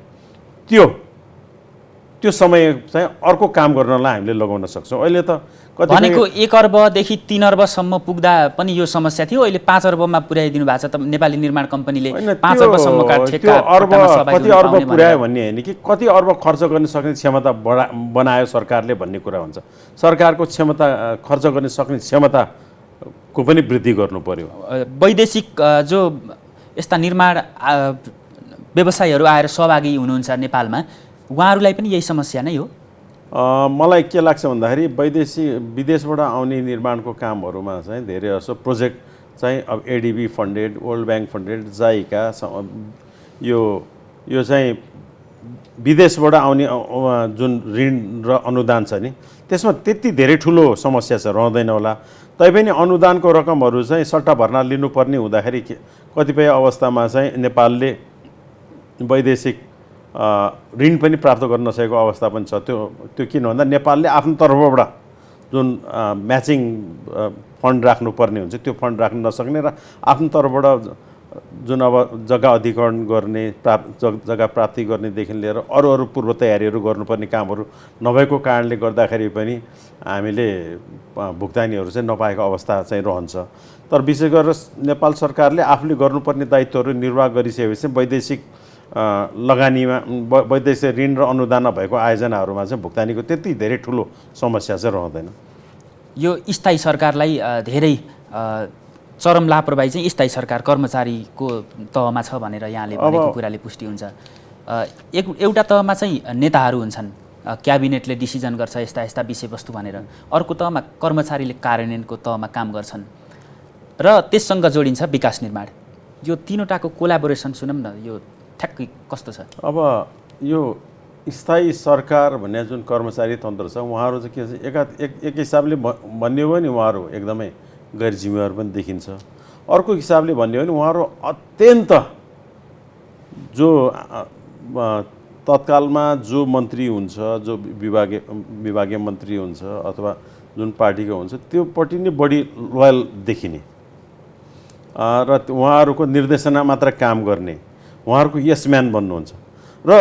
त्यो समय चाहिँ अर्को काम गर्नलाई हामीले लगाउन सक्छौँ। अहिले त भनेको 1 अर्बदेखि 3 अर्बसम्म पुग्दा पनि यो समस्या थियो, अहिले 5 अर्बमा पुर्याइदिनु भएको छ त नेपाली निर्माण कम्पनीले 5 अर्बसम्मका ठेक्का कति अर्ब पुर्यायो भन्ने होइन कि कति अर्ब खर्च गर्न सक्ने क्षमता बनायो सरकारले भन्ने कुरा हुन्छ। सरकारको क्षमता खर्च गर्न सक्ने क्षमताको पनि वृद्धि गर्नु पर्यो। वैदेशिक जो यस्ता निर्माण व्यवसायीहरू आएर सहभागी हुनुहुन्छ नेपालमा उहाँहरूलाई पनि यही समस्या नै हो? मलाई के लाग्छ भन्दाखेरि विदेशबाट आउने निर्माणको कामहरूमा चाहिँ धेरै जसो प्रोजेक्ट चाहिँ अब ADB funded, world bank funded, JICA यो चाहिँ विदेशबाट आउने जुन ऋण र अनुदान छ नि त्यसमा त्यति धेरै ठुलो समस्या छ, रहँदैन होला। तैपनि अनुदानको रकमहरू चाहिँ सट्टा भर्ना लिनुपर्ने हुँदाखेरि कतिपय अवस्थामा चाहिँ नेपालले वैदेशिक ऋण पनि प्राप्त गर्न नसकेको अवस्था पनि छ। त्यो किन भन्दा नेपालले आफ्नो तर्फबाट जुन म्याचिङ फन्ड राख्नुपर्ने हुन्छ त्यो फन्ड राख्न नसक्ने र आफ्नो तर्फबाट जुन अब जग्गा अधिग्रहण गर्ने, जग्गा प्राप्ति गर्नेदेखि लिएर अरू पूर्व तयारीहरू गर्नुपर्ने कामहरू नभएको कारणले गर्दाखेरि पनि हामीले भुक्तानीहरू चाहिँ नपाएको अवस्था चाहिँ रहन्छ। तर विशेष गरेर नेपाल सरकारले आफूले गर्नुपर्ने दायित्वहरू निर्वाह गरिसकेपछि वैदेशिक लगानीमा वैदेशिक ऋण र अनुदान भएको आयोजनाहरूमा चाहिँ भुक्तानीको त्यति धेरै ठुलो समस्या चाहिँ रहँदैन। यो स्थायी सरकारलाई धेरै चरम लापरवाही चाहिँ स्थायी सरकार कर्मचारीको तहमा छ भनेर यहाँले भनेको कुराले पुष्टि हुन्छ। एउटा तहमा चाहिँ नेताहरू हुन्छन्, क्याबिनेटले डिसिजन गर्छ यस्ता यस्ता विषयवस्तु भनेर, अर्को तहमा कर्मचारीले कार्यान्वयनको तहमा काम गर्छन् र त्यससँग जोडिन्छ विकास निर्माण। यो तीनवटाको कोलाबोरेसन सुनौँ न, यो ठ्याक्कै कस्तो छ? अब यो स्थायी सरकार भन्ने जुन कर्मचारी तन्त्र छ उहाँहरू चाहिँ के छ, एक हिसाबले भन्ने हो भने उहाँहरू एकदमै गैर जिम्मेवार पनि देखिन्छ। अर्को हिसाबले भन्ने हो भने उहाँहरू अत्यन्त जो तत्कालमा जो मन्त्री हुन्छ, जो विभागीय मन्त्री हुन्छ अथवा जुन पार्टीको हुन्छ त्योपट्टि नै बढी लोयल देखिने र उहाँहरूको निर्देशना मात्र काम गर्ने, उहाँहरूको यसम्यान बन्नुहुन्छ र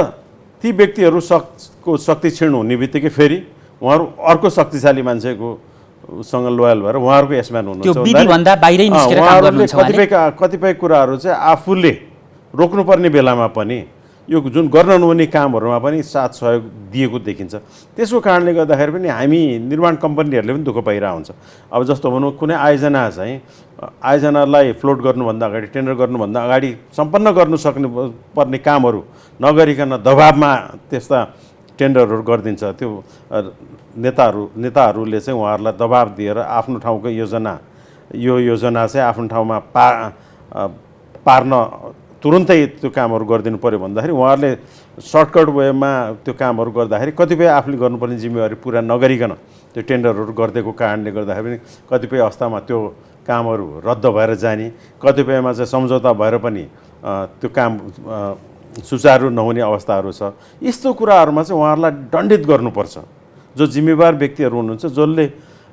ती व्यक्तिहरू शक्ति क्षीण हुने बित्तिकै फेरि उहाँहरू अर्को शक्तिशाली मान्छेको सँग लोयल भएर उहाँहरूको यसम्यान हुनुहुन्छ। उहाँहरूले कतिपय कुराहरू चाहिँ आफूले रोक्नुपर्ने बेलामा पनि यो जुन गर्न नहुने कामहरूमा पनि साथ सहयोग दिएको देखिन्छ। त्यसको कारणले गर्दाखेरि पनि हामी निर्माण कम्पनीहरूले पनि दुःख पाइरहेको हुन्छ। अब जस्तो भनौँ कुनै आयोजनालाई फ्लोट गर्नुभन्दा अगाडि, टेन्डर गर्नुभन्दा अगाडि सम्पन्न गर्नु सक्ने पर्ने कामहरू नगरिकन दबाबमा त्यस्ता टेन्डरहरू गरिदिन्छ। त्यो नेताहरूले चाहिँ उहाँहरूलाई दबाब दिएर आफ्नो ठाउँको योजना चाहिँ आफ्नो ठाउँमा पार्न तुरुन्तै त्यो कामहरू गरिदिनु पऱ्यो भन्दाखेरि उहाँहरूले सर्टकट वेमा त्यो कामहरू गर्दाखेरि कतिपय आफूले गर्नुपर्ने जिम्मेवारी पुरा नगरिकन त्यो टेन्डरहरू गरिदिएको कारणले गर्दाखेरि पनि कतिपय अवस्थामा त्यो कामहरू रद्द भएर जाने, कतिपयमा चाहिँ सम्झौता भएर पनि त्यो काम सुचारू नहुने अवस्थाहरू छ। यस्तो कुराहरूमा चाहिँ उहाँहरूलाई दण्डित गर्नुपर्छ। जो जिम्मेवार व्यक्तिहरू हुनुहुन्छ, जसले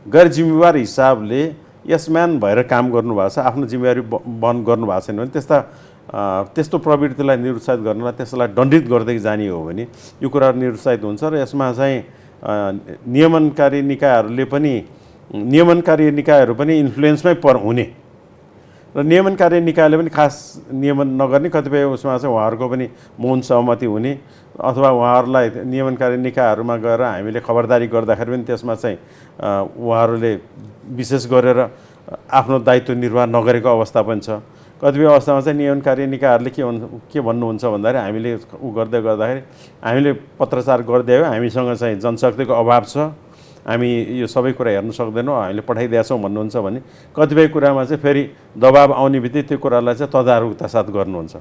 गैर जिम्मेवार हिसाबले यसम्यान भएर काम गर्नुभएको छ, आफ्नो जिम्मेवारी वहन गर्नुभएको छैन भने त्यस्तो प्रवृत्तिलाई निरुत्साहित गर्नलाई त्यसलाई दण्डित गर्दै जाने हो भने यो कुराहरू निरुत्साहित हुन्छ र यसमा चाहिँ नियमनकारी निकायहरू पनि इन्फ्लुएन्समै हुने र नियमनकारी निकायले पनि खास नियमन नगर्ने, कतिपय उसमा चाहिँ उहाँहरूको पनि मौन सहमति हुने अथवा उहाँहरूलाई नियमनकारी निकायहरूमा गएर हामीले खबरदारी गर्दाखेरि पनि त्यसमा चाहिँ उहाँहरूले विशेष गरेर आफ्नो दायित्व निर्वाह नगरेको अवस्था पनि छ। कतिपय अवस्थामा चाहिँ नियमनकारी निकायहरूले के भन्नुहुन्छ भन्दाखेरि हामीले गर्दाखेरि हामीले पत्रचार गरिदियो, हामीसँग चाहिँ जनशक्तिको अभाव छ, हामी यो सबै कुरा हेर्न सक्दैनौँ, हामीले पठाइदिएछौँ भन्नुहुन्छ भने कतिपय कुरामा चाहिँ फेरि दबाब आउने बित्तिकै त्यो कुरालाई चाहिँ तदारुकता साथ गर्नुहुन्छ।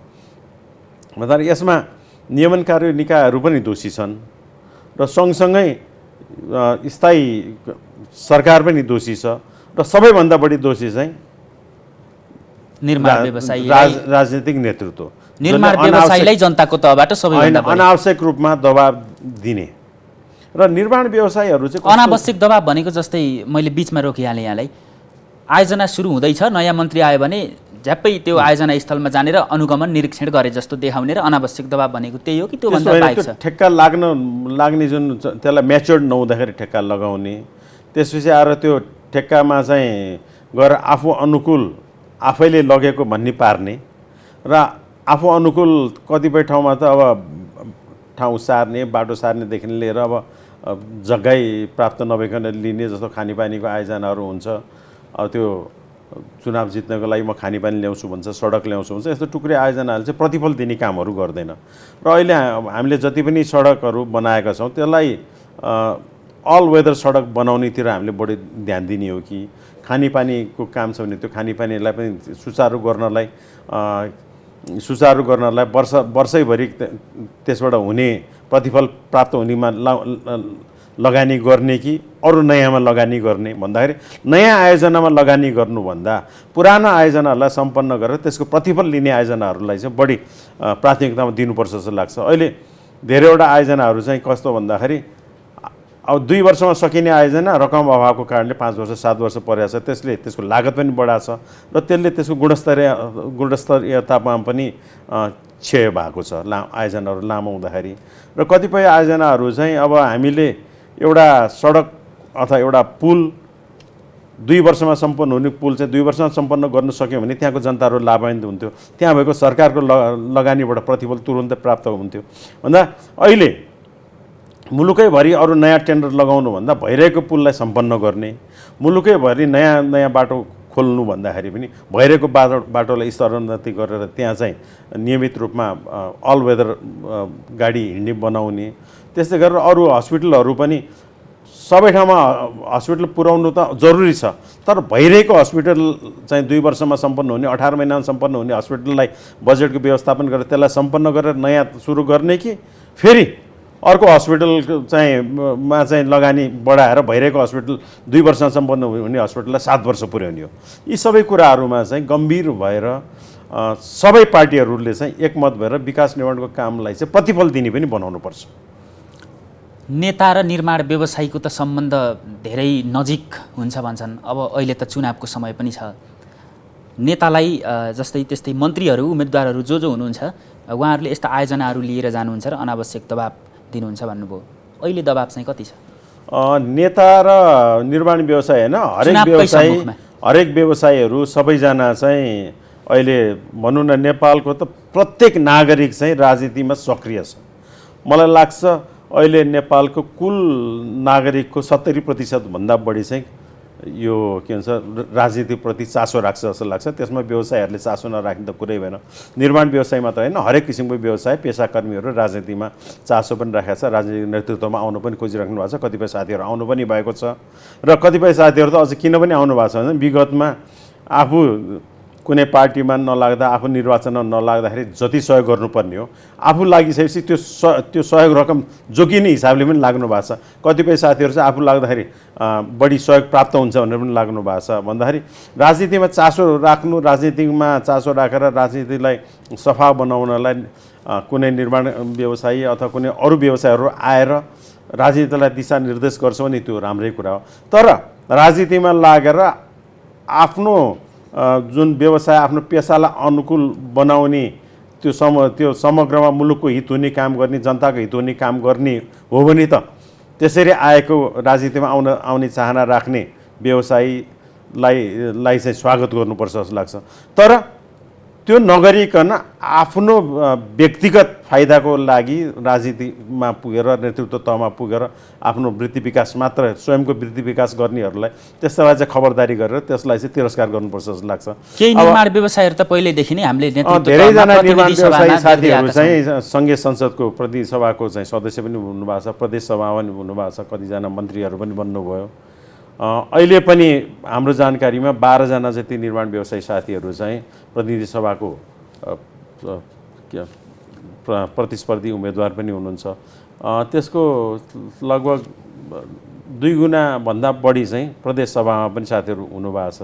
भन्दाखेरि यसमा नियमनकारी निकायहरू पनि दोषी छन् र सँगसँगै स्थायी सरकार पनि दोषी छ र सबैभन्दा बढी दोषी चाहिँ राजनीतिक नेतृत्व, निर्माण व्यवसायीलाई जनताको तहबाट सबैभन्दा अनावश्यक रूपमा दबाब दिने र निर्माण व्यवसायीहरू चाहिँ अनावश्यक दबाब भनेको जस्तै मैले बिचमा रोकिहालेँ यहाँलाई, आयोजना सुरु हुँदैछ, नयाँ मन्त्री आयो भने झ्याप्पै त्यो आयोजना स्थलमा जानेर अनुगमन निरीक्षण गरे जस्तो देखाउने र अनावश्यक दबाब भनेको त्यही हो कि त्योभन्दा बाहेक छ? ठेक्का लाग्ने जुन त्यसलाई म्याच्योर्ड नहुँदाखेरि ठेक्का लगाउने, त्यसपछि आएर त्यो ठेक्कामा चाहिँ गएर आफू अनुकूल आफैले लगेको भन्ने पार्ने र आफू अनुकूल कतिपय ठाउँमा त अब ठाउँ सार्ने, बाटो सार्नेदेखि लिएर अब जग्गै प्राप्त नभइकन लिने जस्तो खानेपानीको आयोजनाहरू हुन्छ। अब त्यो चुनाव जित्नको लागि म खानेपानी ल्याउँछु भन्छ, सडक ल्याउँछु भन्छ, यस्तो टुक्रे आयोजनाहरूले चाहिँ प्रतिफल दिने कामहरू गर्दैन। र अहिले हामीले जति पनि सडकहरू बनाएका छौँ त्यसलाई अल वेदर सडक बनाउनेतिर हामीले बढी ध्यान दिने हो कि खानेपानीको काम छ भने त्यो खानेपानीलाई पनि सुचारू गर्नलाई वर्षैभरि त्यसबाट हुने प्रतिफल प्राप्त हुनेमा लगानी गर्ने कि अरू नयाँमा लगानी गर्ने भन्दाखेरि नयाँ आयोजनामा लगानी गर्नुभन्दा पुरानो आयोजनाहरूलाई सम्पन्न गरेर त्यसको प्रतिफल लिने आयोजनाहरूलाई चाहिँ बढी प्राथमिकतामा दिनुपर्छ जस्तो लाग्छ। अहिले धेरैवटा आयोजनाहरू चाहिँ कस्तो भन्दाखेरि अब 2 वर्षमा सकिने आयोजना रकम अभावको कारणले 5 वर्ष 7 वर्ष परेको छ, त्यसले त्यसको लागत पनि बढाएको छ र त्यसले त्यसको गुणस्तरीयतामा पनि क्षय भएको छ आयोजनाहरू लामो हुँदाखेरि। र कतिपय आयोजनाहरू चाहिँ अब हामीले एउटा सडक अथवा एउटा पुल 2 वर्षमा सम्पन्न हुने पुल चाहिँ 2 वर्षमा सम्पन्न गर्न सक्यो भने त्यहाँको जनताहरू लाभान्वित हुन्थ्यो, त्यहाँ भएको सरकारको लगानीबाट प्रतिफल तुरुन्तै प्राप्त हुन्थ्यो। भन्दा अहिले मुलुकैभरि अरू नयाँ टेन्डर लगाउनुभन्दा भइरहेको पुललाई सम्पन्न गर्ने, मुलुकैभरि नयाँ बाटो खोल्नु भन्दाखेरि पनि भइरहेको बाटोलाई स्तरोन्नति गरेर त्यहाँ चाहिँ नियमित रूपमा अल वेदर गाडी हिँड्ने बनाउने, त्यस्तै गरेर अरू हस्पिटलहरू पनि सबै ठाउँमा हस्पिटल पुर्याउनु त जरुरी छ, तर भइरहेको हस्पिटल चाहिँ 2 वर्षमा सम्पन्न हुने 18 महिनामा सम्पन्न हुने हस्पिटललाई बजेटको व्यवस्थापन गरेर त्यसलाई सम्पन्न गरेर नयाँ सुरु गर्ने कि फेरि अर्को हस्पिटल चाहिँ लगानी बढाएर भइरहेको हस्पिटल 2 वर्षमा सम्पन्न हुने हस्पिटललाई 7 वर्ष पुर्याउने हो। यी सबै कुराहरूमा चाहिँ गम्भीर भएर सबै पार्टीहरूले चाहिँ एकमत भएर विकास निर्माणको कामलाई चाहिँ प्रतिफल दिने पनि बनाउनुपर्छ। नेता र निर्माण व्यवसायीको त सम्बन्ध धेरै नजिक हुन्छ भन्छन्। अब अहिले त चुनावको समय पनि छ, नेतालाई जस्तै त्यस्तै मन्त्रीहरू उम्मेदवारहरू जो हुनुहुन्छ उहाँहरूले यस्ता आयोजनाहरू लिएर जानुहुन्छ र अनावश्यक दबाब दिनुहुन्छ भन्नुभयो। अहिले दबाब चाहिँ कति छ? नेता र निर्माण व्यवसाय होइन, हरेक व्यवसायीहरू सबैजना चाहिँ अहिले भनौँ न नेपालको त प्रत्येक नागरिक चाहिँ राजनीतिमा सक्रिय छ। मलाई लाग्छ अहिले नेपालको कुल नागरिकको 70% भन्दा बढी चाहिँ यो के भन्छ राजनीतिप्रति चासो राख्छ जस्तो लाग्छ। त्यसमा व्यवसायहरूले चासो नराख्ने त कुरै भएन। निर्माण व्यवसाय मात्र होइन, हरेक किसिमको व्यवसाय पेसाकर्मीहरू राजनीतिमा चासो पनि राखेको छ, राजनीतिक नेतृत्वमा आउनु पनि खोजिराख्नु भएको छ। कतिपय साथीहरू आउनु पनि भएको छ र कतिपय साथीहरू त अझ किन पनि आउनु भएको छ भने विगतमा आफू कुनै पार्टीमा नलाग्दा, आफू निर्वाचनमा नलाग्दाखेरि जति सहयोग गर्नुपर्ने हो आफू लागिसकेपछि त्यो सहयोग रकम जोगिने हिसाबले पनि लाग्नु भएको छ। कतिपय साथीहरू चाहिँ आफू लाग्दाखेरि बढी सहयोग प्राप्त हुन्छ भनेर पनि लाग्नु भएको छ। भन्दाखेरि राजनीतिमा चासो राख्नु, राजनीतिमा चासो राखेर राजनीतिलाई सफा बनाउनलाई कुनै निर्माण व्यवसायी अथवा कुनै अरू व्यवसायहरू आएर राजनीतिलाई दिशानिर्देश गर्छ भने त्यो राम्रै कुरा हो। तर राजनीतिमा लागेर आफ्नो जुन व्यवसाय आफ्नो पेसालाई अनुकूल बनाउने त्यो समग्रमा मुलुकको हित हुने काम गर्ने, जनताको हित हुने काम गर्ने हो भने त त्यसरी आएको राजनीतिमा आउने चाहना राख्ने व्यवसायीलाई चाहिँ स्वागत गर्नुपर्छ जस्तो लाग्छ। तर त्यो नगरिकन आफ्नो व्यक्तिगत फाइदाको लागि राजनीतिमा पुगेर, नेतृत्व तहमा पुगेर आफ्नो वृत्ति विकास मात्र, स्वयंको वृत्ति विकास गर्नेहरूलाई त्यसलाई चाहिँ खबरदारी गरेर त्यसलाई चाहिँ तिरस्कार गर्नुपर्छ जस्तो लाग्छ। केही निर्माण व्यवसायहरू त पहिलेदेखि नै हामीले धेरैजना निर्माण व्यवसायी साथीहरू चाहिँ सङ्घीय संसदको प्रतिनिधि सभाको चाहिँ सदस्य पनि हुनुभएको छ, प्रदेश सभामा पनि हुनुभएको छ, कतिजना मन्त्रीहरू पनि बन्नुभयो। अहिले पनि हाम्रो जानकारीमा 12 जना जति निर्माण व्यवसायी साथीहरू चाहिँ प्रतिनिधि सभाको प्रतिस्पर्धी उम्मेदवार पनि हुनुहुन्छ। त्यसको लगभग 2 गुणा भन्दा बढी चाहिँ प्रदेश सभामा पनि साथीहरू हुनुभएको छ।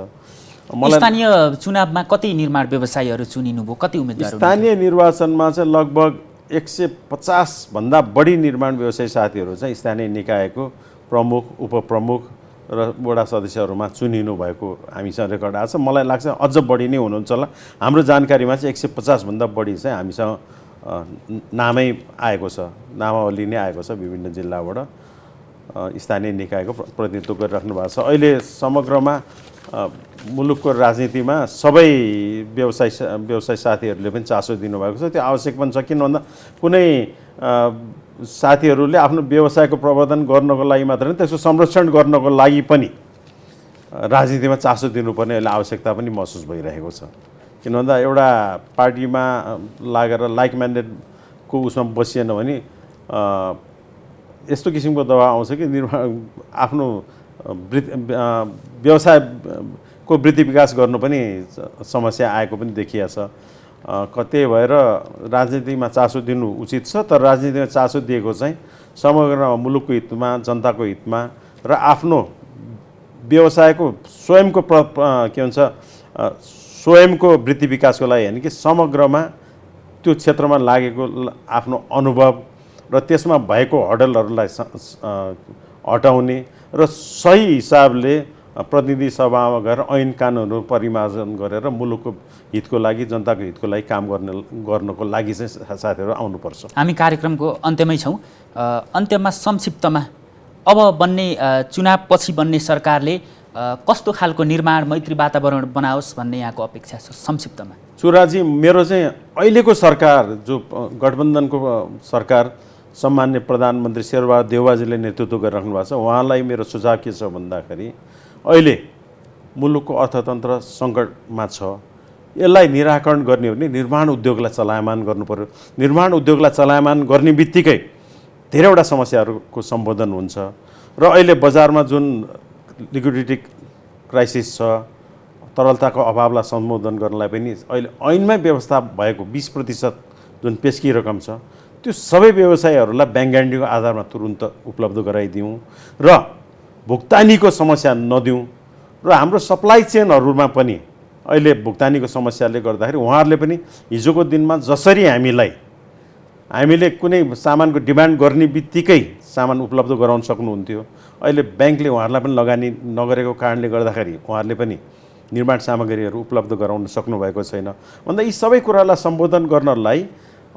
स्थानीय चुनावमा कति निर्माण व्यवसायीहरू चुनिनुभयो, कति उम्मेदवार? स्थानीय निर्वाचनमा चाहिँ लगभग 150 भन्दा बढी निर्माण व्यवसायी साथीहरू चाहिँ स्थानीय निकायको प्रमुख, उपप्रमुख र वडा सदस्यहरूमा चुनिनु भएको हामीसँग रेकर्ड आएको छ। मलाई लाग्छ अझ बढी नै हुनुहुन्छ होला। हाम्रो जानकारीमा चाहिँ 150 भन्दा बढी चाहिँ हामीसँग नामै आएको छ, नामावली नै आएको छ विभिन्न जिल्लाबाट स्थानीय निकायको प्रतिनिधित्व गरिराख्नु भएको छ। अहिले समग्रमा मुलुकको राजनीतिमा सबै व्यवसाय साथीहरूले पनि चासो दिनुभएको छ। त्यो आवश्यक पनि छ, किन भन्दा कुनै साथीहरूले आफ्नो व्यवसायको प्रवर्धन गर्नको लागि मात्र होइन, त्यसको संरक्षण गर्नको लागि पनि राजनीतिमा चासो दिनुपर्ने अहिले आवश्यकता पनि महसुस भइरहेको छ। किन भन्दा एउटा पार्टीमा लागेर लाइक माइन्डेडको उसमा बसिएन भने यस्तो किसिमको दबाब आउँछ कि आफ्नो व्यवसायको वृद्धि विकास गर्नु पनि समस्या आएको पनि देखिया छ। त्यही भएर राजनीतिमा चासो दिनु उचित छ, तर राजनीतिमा चासो दिएको चाहिँ समग्रमा मुलुकको हितमा, जनताको हितमा र आफ्नो व्यवसायको स्वयंको के भन्छ स्वयंको वृद्धि विकासको लागि होइन कि समग्रमा त्यो क्षेत्रमा लागेको आफ्नो अनुभव र त्यसमा भएको हडलहरूलाई हटाउने र सही हिसाबले प्रतिनिधि सभामा गएर ऐन कानुनहरू परिमार्जन गरेर मुलुकको हितको लागि, जनताको हितको लागि काम गर्नको लागि चाहिँ साथीहरू आउनुपर्छ। हामी कार्यक्रमको अन्त्यमै छौँ। अन्त्यमा संक्षिप्तमा अब बन्ने चुनावपछि बन्ने सरकारले कस्तो खालको निर्माण मैत्री वातावरण बनाओस् भन्ने यहाँको अपेक्षा छ संक्षिप्तमा? सुराजी, मेरो चाहिँ अहिलेको सरकार जो गठबन्धनको सरकार सम्मान्य प्रधानमन्त्री शेरबहादुर देउवाजीले नेतृत्व गरिराख्नु भएको छ, उहाँलाई मेरो सुझाव के छ भन्दाखेरि अहिले मुलुकको अर्थतन्त्र सङ्कटमा छ। यसलाई निराकरण गर्ने हो भने निर्माण उद्योगलाई चलायमान गर्नुपर्यो। निर्माण उद्योगलाई चलायमान गर्ने बित्तिकै धेरैवटा समस्याहरूको सम्बोधन हुन्छ र अहिले बजारमा जुन लिक्विडिटी क्राइसिस छ, तरलताको अभावलाई सम्बोधन गर्नलाई पनि अहिले ऐनमै व्यवस्था भएको 20% जुन पेस्की रकम छ त्यो सबै व्यवसायीहरूलाई ब्याङ्क ग्यारेन्टीको आधारमा तुरुन्त उपलब्ध गराइदिउँ र भुक्तानीको समस्या नदिउँ र हाम्रो सप्लाई चेनहरूमा पनि अहिले भुक्तानीको समस्याले गर्दाखेरि उहाँहरूले पनि हिजोको दिनमा जसरी हामीले कुनै सामानको डिमान्ड गर्ने बित्तिकै सामान उपलब्ध गराउन सक्नुहुन्थ्यो, अहिले ब्याङ्कले उहाँहरूलाई पनि लगानी नगरेको कारणले गर्दाखेरि उहाँहरूले पनि निर्माण सामग्रीहरू उपलब्ध गराउन सक्नुभएको छैन। भन्दा यी सबै कुरालाई सम्बोधन गर्नलाई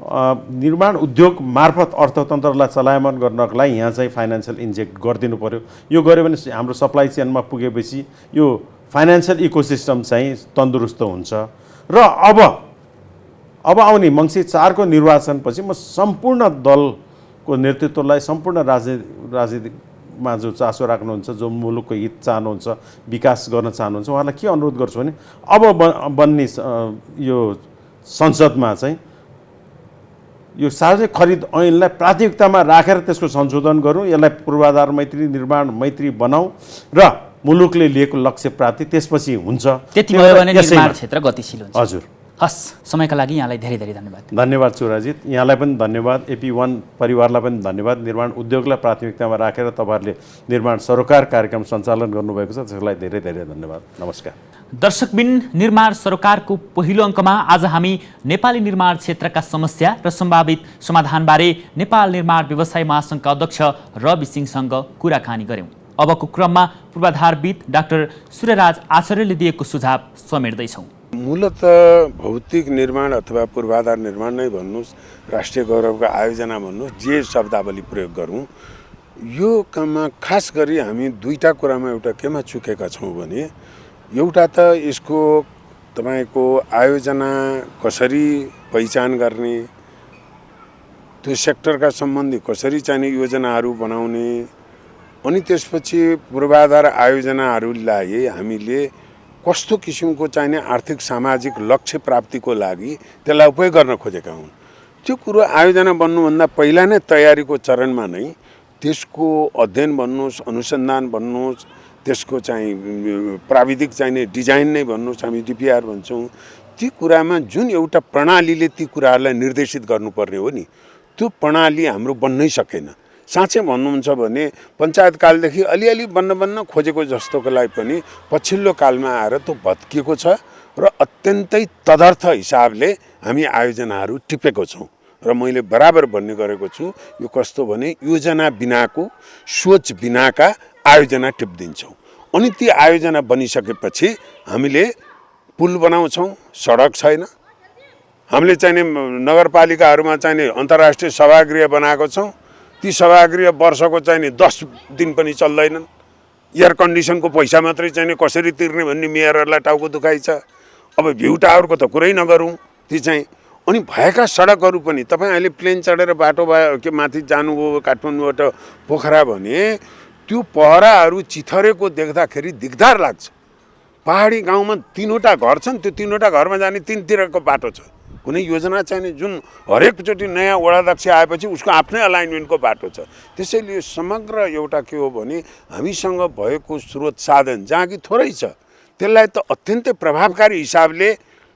निर्माण उद्योग मार्फत अर्थतन्त्रलाई चलायमान गर्नको लागि यहाँ चाहिँ फाइनेन्सियल इन्जेक्ट गरिदिनु पर्यो। यो गऱ्यो भने हाम्रो सप्लाई चेनमा पुगेपछि यो फाइनेन्सियल इकोसिस्टम चाहिँ तन्दुरुस्त हुन्छ। र अब आउने मङ्सिर 4 को निर्वाचनपछि म सम्पूर्ण दलको नेतृत्वलाई, सम्पूर्ण राजनीतिमा जो चासो राख्नुहुन्छ, जो मुलुकको हित चाहनुहुन्छ, विकास गर्न चाहनुहुन्छ, उहाँलाई के अनुरोध गर्छु भने अब बन्ने यो संसदमा चाहिँ यो सार्वजनिक खरिद ऐनलाई प्राथमिकतामा राखेर त्यसको संशोधन गरौँ, यसलाई पूर्वाधार मैत्री, निर्माण मैत्री बनाऊ र मुलुकले लिएको लक्ष्य प्राप्ति त्यसपछि हुन्छ। त्यति भयो भने निर्माण क्षेत्र गतिशील हुन्छ। हजुर, हस्, समयका लागि यहाँलाई धेरै धेरै धन्यवाद। धन्यवाद सुराजित, यहाँलाई पनि धन्यवाद, AP1 परिवारलाई पनि धन्यवाद। निर्माण उद्योगलाई प्राथमिकतामा राखेर तपाईँहरूले निर्माण सरोकार कार्यक्रम सञ्चालन गर्नुभएको छ, त्यसलाई धेरै धेरै धन्यवाद। नमस्कार। दर्शकबिन, निर्माण सरोकारको पहिलो अङ्कमा आज हामी नेपाली निर्माण क्षेत्रका समस्या र सम्भावित समाधानबारे नेपाल निर्माण व्यवसाय महासङ्घका अध्यक्ष रवि सिंहसँग कुराकानी गऱ्यौँ। अबको क्रममा पूर्वाधारविद डाक्टर सूर्यराज आचार्यले दिएको सुझाव समेट्दैछौँ। मूलतः भौतिक निर्माण अथवा पूर्वाधार निर्माण नै भन्नुहोस्, राष्ट्रिय गौरवका आयोजना भन्नुहोस्, जे शब्दावली प्रयोग गरौँ, यो काममा खास गरी हामी दुईटा कुरामा एउटा केमा चुकेका छौँ भने एउटा त यसको तपाईको आयोजना कसरी पहिचान गर्ने, त्यो सेक्टरका सम्बन्धी कसरी चाहिने योजनाहरू बनाउने, अनि त्यसपछि पूर्वाधार आयोजनाहरूलाई हामीले कस्तो किसिमको चाहिने आर्थिक सामाजिक लक्ष्य प्राप्तिको लागि त्यसलाई उपयोग गर्न खोजेका हुन्। त्यो कुरो आयोजना बन्नुभन्दा पहिला नै तयारीको चरणमा नै त्यसको अध्ययन भन्नुहोस्, अनुसन्धान भन्नुहोस्, त्यसको चाहिँ प्राविधिक चाहिने डिजाइन नै भन्नुहोस्, हामी DPR भन्छौँ, ती कुरामा जुन एउटा प्रणालीले ती कुराहरूलाई निर्देशित गर्नुपर्ने हो नि, त्यो प्रणाली हाम्रो बन्नै सकेन। साँच्चै भन्नुहुन्छ भने पञ्चायत कालदेखि अलिअलि बन्न खोजेको जस्तोको लागि पनि पछिल्लो कालमा आएर त्यो भत्किएको छ र अत्यन्तै तदर्थ हिसाबले हामी आयोजनाहरू टिपेको छौँ। र मैले बराबर भन्ने गरेको छु, यो कस्तो भने योजना बिनाको, सोच बिनाका आयोजना टिप्दिन्छौँ। अनि ती आयोजना बनिसकेपछि हामीले पुल बनाउँछौँ, सडक छैन। हामीले चाहिने नगरपालिकाहरूमा चाहिने अन्तर्राष्ट्रिय सभागृह बनाएको छौँ, ती सभागृह वर्षको चाहिने 10 दिन पनि चल्दैनन्। एयर कन्डिसनको पैसा मात्रै चाहिने कसरी तिर्ने भन्ने मेयरहरूलाई टाउको दुखाइ छ। अब भ्यू टावरको त कुरै नगरौँ ती चाहिँ। अनि भएका सडकहरू पनि तपाईँ अहिले प्लेन चढेर बाटो के माथि जानुभयो काठमाडौँबाट पोखरा भने त्यो पहराहरू चिथरेको देख्दाखेरि दिगदार लाग्छ। पहाडी गाउँमा 3वटा घर छन्, त्यो 3वटा घरमा जाने 3तिरको बाटो छ। कुनै योजना छैन। जुन हरेकचोटि नयाँ वडाध्यक्ष आएपछि उसको आफ्नै अलाइनमेन्टको बाटो छ। त्यसैले समग्र एउटा के हो भने हामीसँग भएको स्रोत साधन जहाँ कि थोरै छ, त्यसलाई त अत्यन्तै प्रभावकारी हिसाबले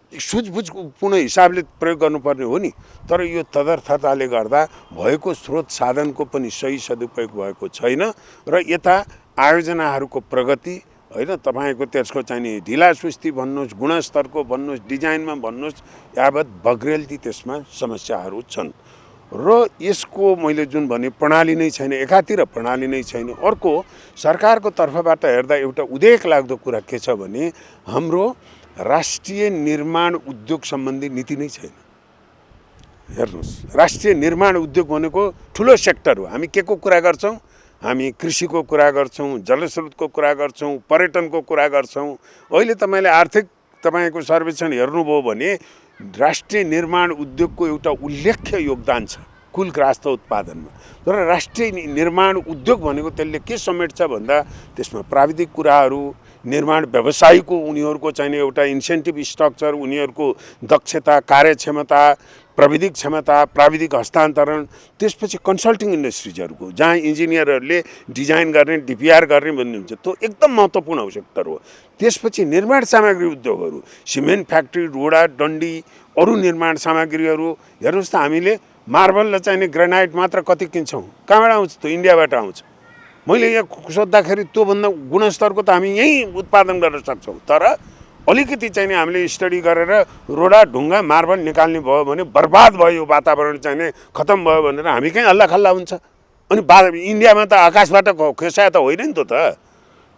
सुझबुझपूर्ण हिसाबले प्रयोग गर्नुपर्ने हो नि। तर यो तदर्थताले गर्दा भएको स्रोत साधनको पनि सही सदुपयोग भएको छैन र यता आयोजनाहरूको प्रगति होइन, तपाईँको त्यसको चाहिँ ढिलासुस्ती भन्नुहोस्, गुणस्तरको भन्नुहोस्, डिजाइनमा भन्नुहोस्, यावत बग्रेलती त्यसमा समस्याहरू छन्। र यसको मैले जुन भने प्रणाली नै छैन, एकातिर प्रणाली नै छैन, अर्को सरकारको तर्फबाट हेर्दा एउटा उदेक लाग्दो कुरा के छ भने हाम्रो राष्ट्रिय निर्माण उद्योग सम्बन्धी नीति नै छैन। हेर्नुहोस्, राष्ट्रिय निर्माण उद्योग भनेको ठुलो सेक्टर हो। हामी के को कुरा गर्छौँ? हामी कृषिको कुरा गर्छौँ, जलस्रोतको कुरा गर्छौँ, पर्यटनको कुरा गर्छौँ। अहिले तपाईँले आर्थिक तपाईँको सर्वेक्षण हेर्नुभयो भने राष्ट्रिय निर्माण उद्योगको एउटा उल्लेख्य योगदान छ कुल ग्राहस्थ उत्पादनमा। तर राष्ट्रिय निर्माण उद्योग भनेको त्यसले के समेट्छ भन्दा त्यसमा प्राविधिक कुराहरू, निर्माण व्यवसायीको उनीहरूको चाहिने एउटा इन्सेन्टिभ स्ट्रक्चर, उनीहरूको दक्षता, कार्यक्षमता, प्रविधिक क्षमता, प्राविधिक हस्तान्तरण, त्यसपछि कन्सल्टिङ इन्डस्ट्रिजहरूको जहाँ इन्जिनियरहरूले डिजाइन गर्ने, डिपिआर गर्ने भन्ने हुन्छ, त्यो एकदम महत्त्वपूर्ण सेक्टर हो। त्यसपछि निर्माण सामग्री उद्योगहरू, सिमेन्ट फ्याक्ट्री, रोडा, डन्डी, अरू निर्माण सामग्रीहरू। हेर्नुहोस् त, हामीले मार्बल र चाहिने ग्रेनाइट मात्र कति किन्छौँ? कहाँबाट आउँछ? त्यो इन्डियाबाट आउँछ। मैले यहाँ सोद्धाखेरि त्योभन्दा गुणस्तरको त हामी यहीँ उत्पादन गर्न सक्छौँ। तर अलिकति चाहिने हामीले स्टडी गरेर रोडा, ढुङ्गा, मार्बल निकाल्ने भयो भने बर्बाद भयो, वातावरण चाहिने खतम भयो भनेर हामी कहीँ हल्लाखल्ला हुन्छ। अनि इन्डियामा त आकाशबाट खसाया त होइन नि त।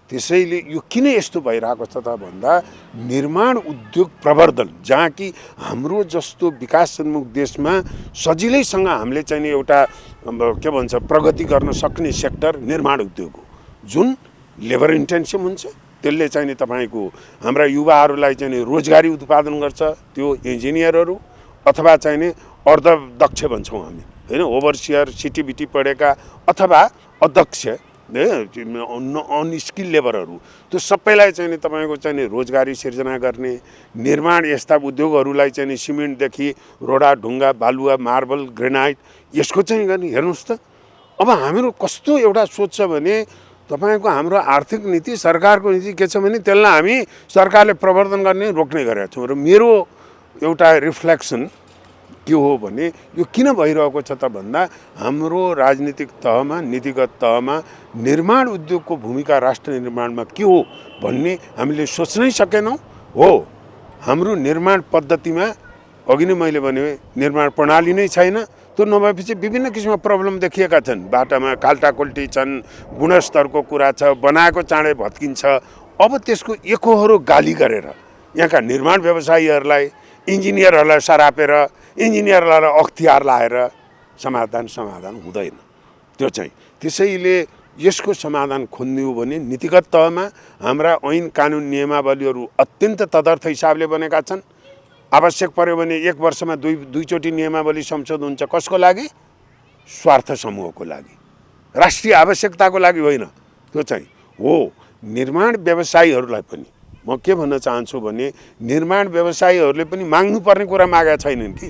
त्यसैले यो किन यस्तो भइरहेको छ त भन्दा निर्माण उद्योग प्रवर्धन, जहाँ कि हाम्रो जस्तो विकासोन्मुख देशमा सजिलैसँग हामीले चाहिने एउटा के भन्छ प्रगति गर्न सक्ने सेक्टर निर्माण उद्योग हो, जुन लेबर इन्टेन्सिभ हुन्छ। त्यसले चाहिने तपाईँको हाम्रा युवाहरूलाई चाहिँ रोजगारी उत्पादन गर्छ। त्यो इन्जिनियरहरू अथवा चाहिने अर्धदक्ष भन्छौँ हामी, होइन, ओभरसियर, सिटिबिटी पढेका अथवा अध्यक्ष, अनस्किल लेबरहरू, त्यो सबैलाई चाहिँ तपाईँको चाहिँ रोजगारी सिर्जना गर्ने, निर्माण यस्ता उद्योगहरूलाई चाहिँ सिमेन्टदेखि रोडा, ढुङ्गा, बालुवा, मार्बल, ग्रेनाइट, यसको चाहिँ गर्ने। हेर्नुहोस् त, अब हाम्रो कस्तो एउटा सोच छ भने तपाईँको हाम्रो आर्थिक नीति, सरकारको नीति के छ भने त्यसलाई हामी सरकारले प्रवर्धन गर्ने रोक्ने गरेका छौँ। र मेरो एउटा रिफ्लेक्सन के हो भने यो किन भइरहेको छ त भन्दा हाम्रो राजनीतिक तहमा, नीतिगत तहमा निर्माण उद्योगको भूमिका राष्ट्र निर्माणमा के हो भन्ने हामीले सोच्नै सकेनौँ। हो, हाम्रो निर्माण पद्धतिमा अघि नै मैले भने निर्माण प्रणाली नै छैन। त्यो नभएपछि विभिन्न किसिमका प्रब्लम देखिएका छन्। बाटामा खाल्टाखुल्टी छन्, गुणस्तरको कुरा छ, बनाएको चाँडै भत्किन्छ। अब त्यसको एकोहोरो गाली गरेर यहाँका निर्माण व्यवसायीहरूलाई, इन्जिनियरहरूलाई सरापेर, इन्जिनियरहरूलाई अख्तियार लाएर समाधान हुँदैन त्यो चाहिँ। त्यसैले यसको समाधान खोज्नु हो भने नीतिगत तहमा हाम्रा ऐन कानुन नियमावलीहरू अत्यन्त तदर्थ हिसाबले बनेका छन्। आवश्यक पर्यो भने 1 वर्षमा दुईचोटि नियमावली संशोधन हुन्छ। कसको लागि? स्वार्थ समूहको लागि, राष्ट्रिय आवश्यकताको लागि होइन। त्यो चाहिँ हो। निर्माण व्यवसायीहरूलाई पनि म के भन्न चाहन्छु भने निर्माण व्यवसायीहरूले पनि माग्नुपर्ने कुरा मागेका छैनन् कि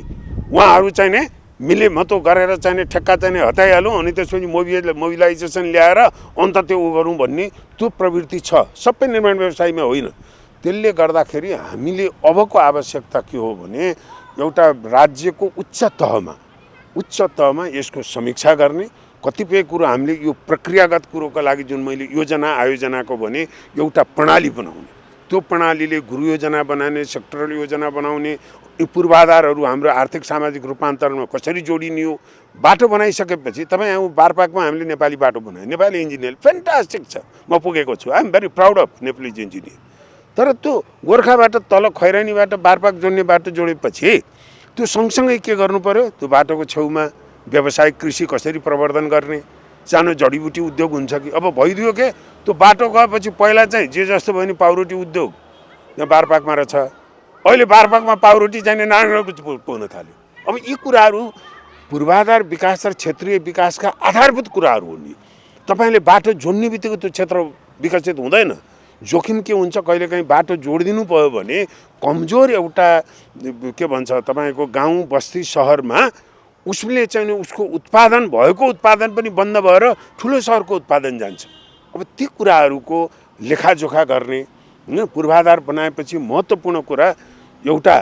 उहाँहरू चाहिँ नि मिले मतो गरेर चाहिँ ठेक्का चाहिँ हटाइहालौँ अनि त्यसपछि मोबिलाइजेसन ल्याएर अन्त त्यो उ गरौँ भन्ने त्यो प्रवृत्ति छ सबै निर्माण व्यवसायमा होइन। त्यसले गर्दाखेरि हामीले अबको आवश्यकता के हो भने एउटा राज्यको उच्च तहमा यसको समीक्षा गर्ने, कतिपय कुरो हामीले यो प्रक्रियागत कुरोको लागि जुन मैले योजना आयोजनाको भने एउटा प्रणाली बनाउने, त्यो प्रणालीले गृह योजना बनाउने, सेक्टरल योजना बनाउने, पूर्वाधारहरू हाम्रो आर्थिक सामाजिक रूपान्तरणमा कसरी जोडिने हो। बाटो बनाइसकेपछि तपाईँ यहाँ बारपाकमा हामीले नेपाली बाटो बनायो, नेपाली इन्जिनियर फ्यान्टास्टिक छ, म पुगेको छु, I am very proud of Nepali engineer. तर त्यो गोर्खाबाट तल खैरानीबाट बारपाक जोड्ने बाटो जोडेपछि त्यो सँगसँगै के गर्नु पर्यो, त्यो बाटोको छेउमा व्यावसायिक कृषि कसरी प्रवर्धन गर्ने, सानो जडीबुटी उद्योग हुन्छ कि अब भइदियो के त्यो बाटो गएपछि पहिला चाहिँ जे जस्तो भयो नि पाउरोटी उद्योग यहाँ बारपाकमा रहेछ, अहिले बारपाकमा पाउरोटी चाहिने नारायणगञ्ज पुग्न थाल्यो। अब यी कुराहरू पूर्वाधार विकास र क्षेत्रीय विकासका आधारभूत कुराहरू हुन्। तपाईँले बाटो जोड्ने बित्तिकै त्यो क्षेत्र विकसित हुँदैन। जोखिम के हुन्छ, कहिलेकाहीँ बाटो जोडिदिनु पऱ्यो भने कमजोर एउटा के भन्छ तपाईँको गाउँ बस्ती सहरमा उसले चाहिँ उसको उत्पादन भएको उत्पादन पनि बन्द भएर ठुलो सहरको उत्पादन जान्छ। अब ती कुराहरूको लेखाजोखा गर्ने होइन, पूर्वाधार बनाएपछि महत्त्वपूर्ण कुरा एउटा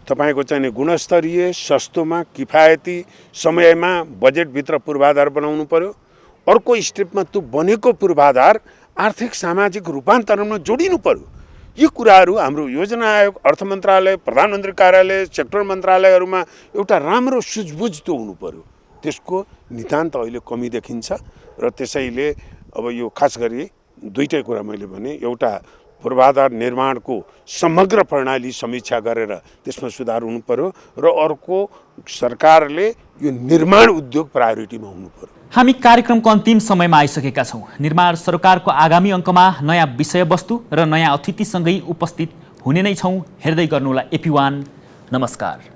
तपाईँको चाहिँ गुणस्तरीय, सस्तोमा, किफायती, समयमा बजेटभित्र पूर्वाधार बनाउनु पर्यो। अर्को स्टेपमा त्यो बनेको पूर्वाधार आर्थिक सामाजिक रूपान्तरणमा जोडिनु पर्यो। यी कुराहरू हाम्रो योजना आयोग, अर्थ मन्त्रालय, प्रधानमन्त्री कार्यालय, सेक्टर मन्त्रालयहरूमा एउटा राम्रो सुझबुझ त्यो हुनु पर्यो। त्यसको नितान्त अहिले कमी देखिन्छ र त्यसैले अब यो खास गरी दुईटै कुरा मैले भने, एउटा पूर्वाधार निर्माणको समग्र प्रणाली समीक्षा गरेर त्यसमा सुधार हुनु पर्यो र अर्को सरकारले यो निर्माण उद्योग प्रायोरिटीमा हुनु पर्यो। हामी कार्यक्रमको अन्तिम समयमा आइसकेका छौँ। निर्माण सरोकारको आगामी अङ्कमा नयाँ विषयवस्तु र नयाँ अतिथिसँगै उपस्थित हुने नै छौँ। हेर्दै गर्नुहोला AP1। नमस्कार।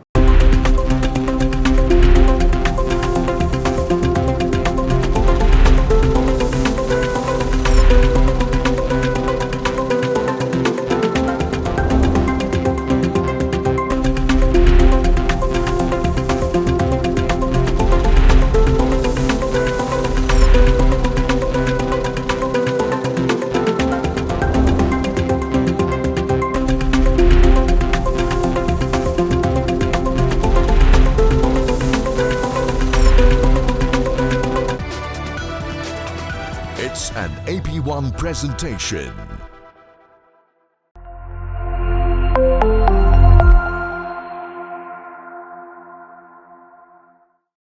It's an AP1 presentation.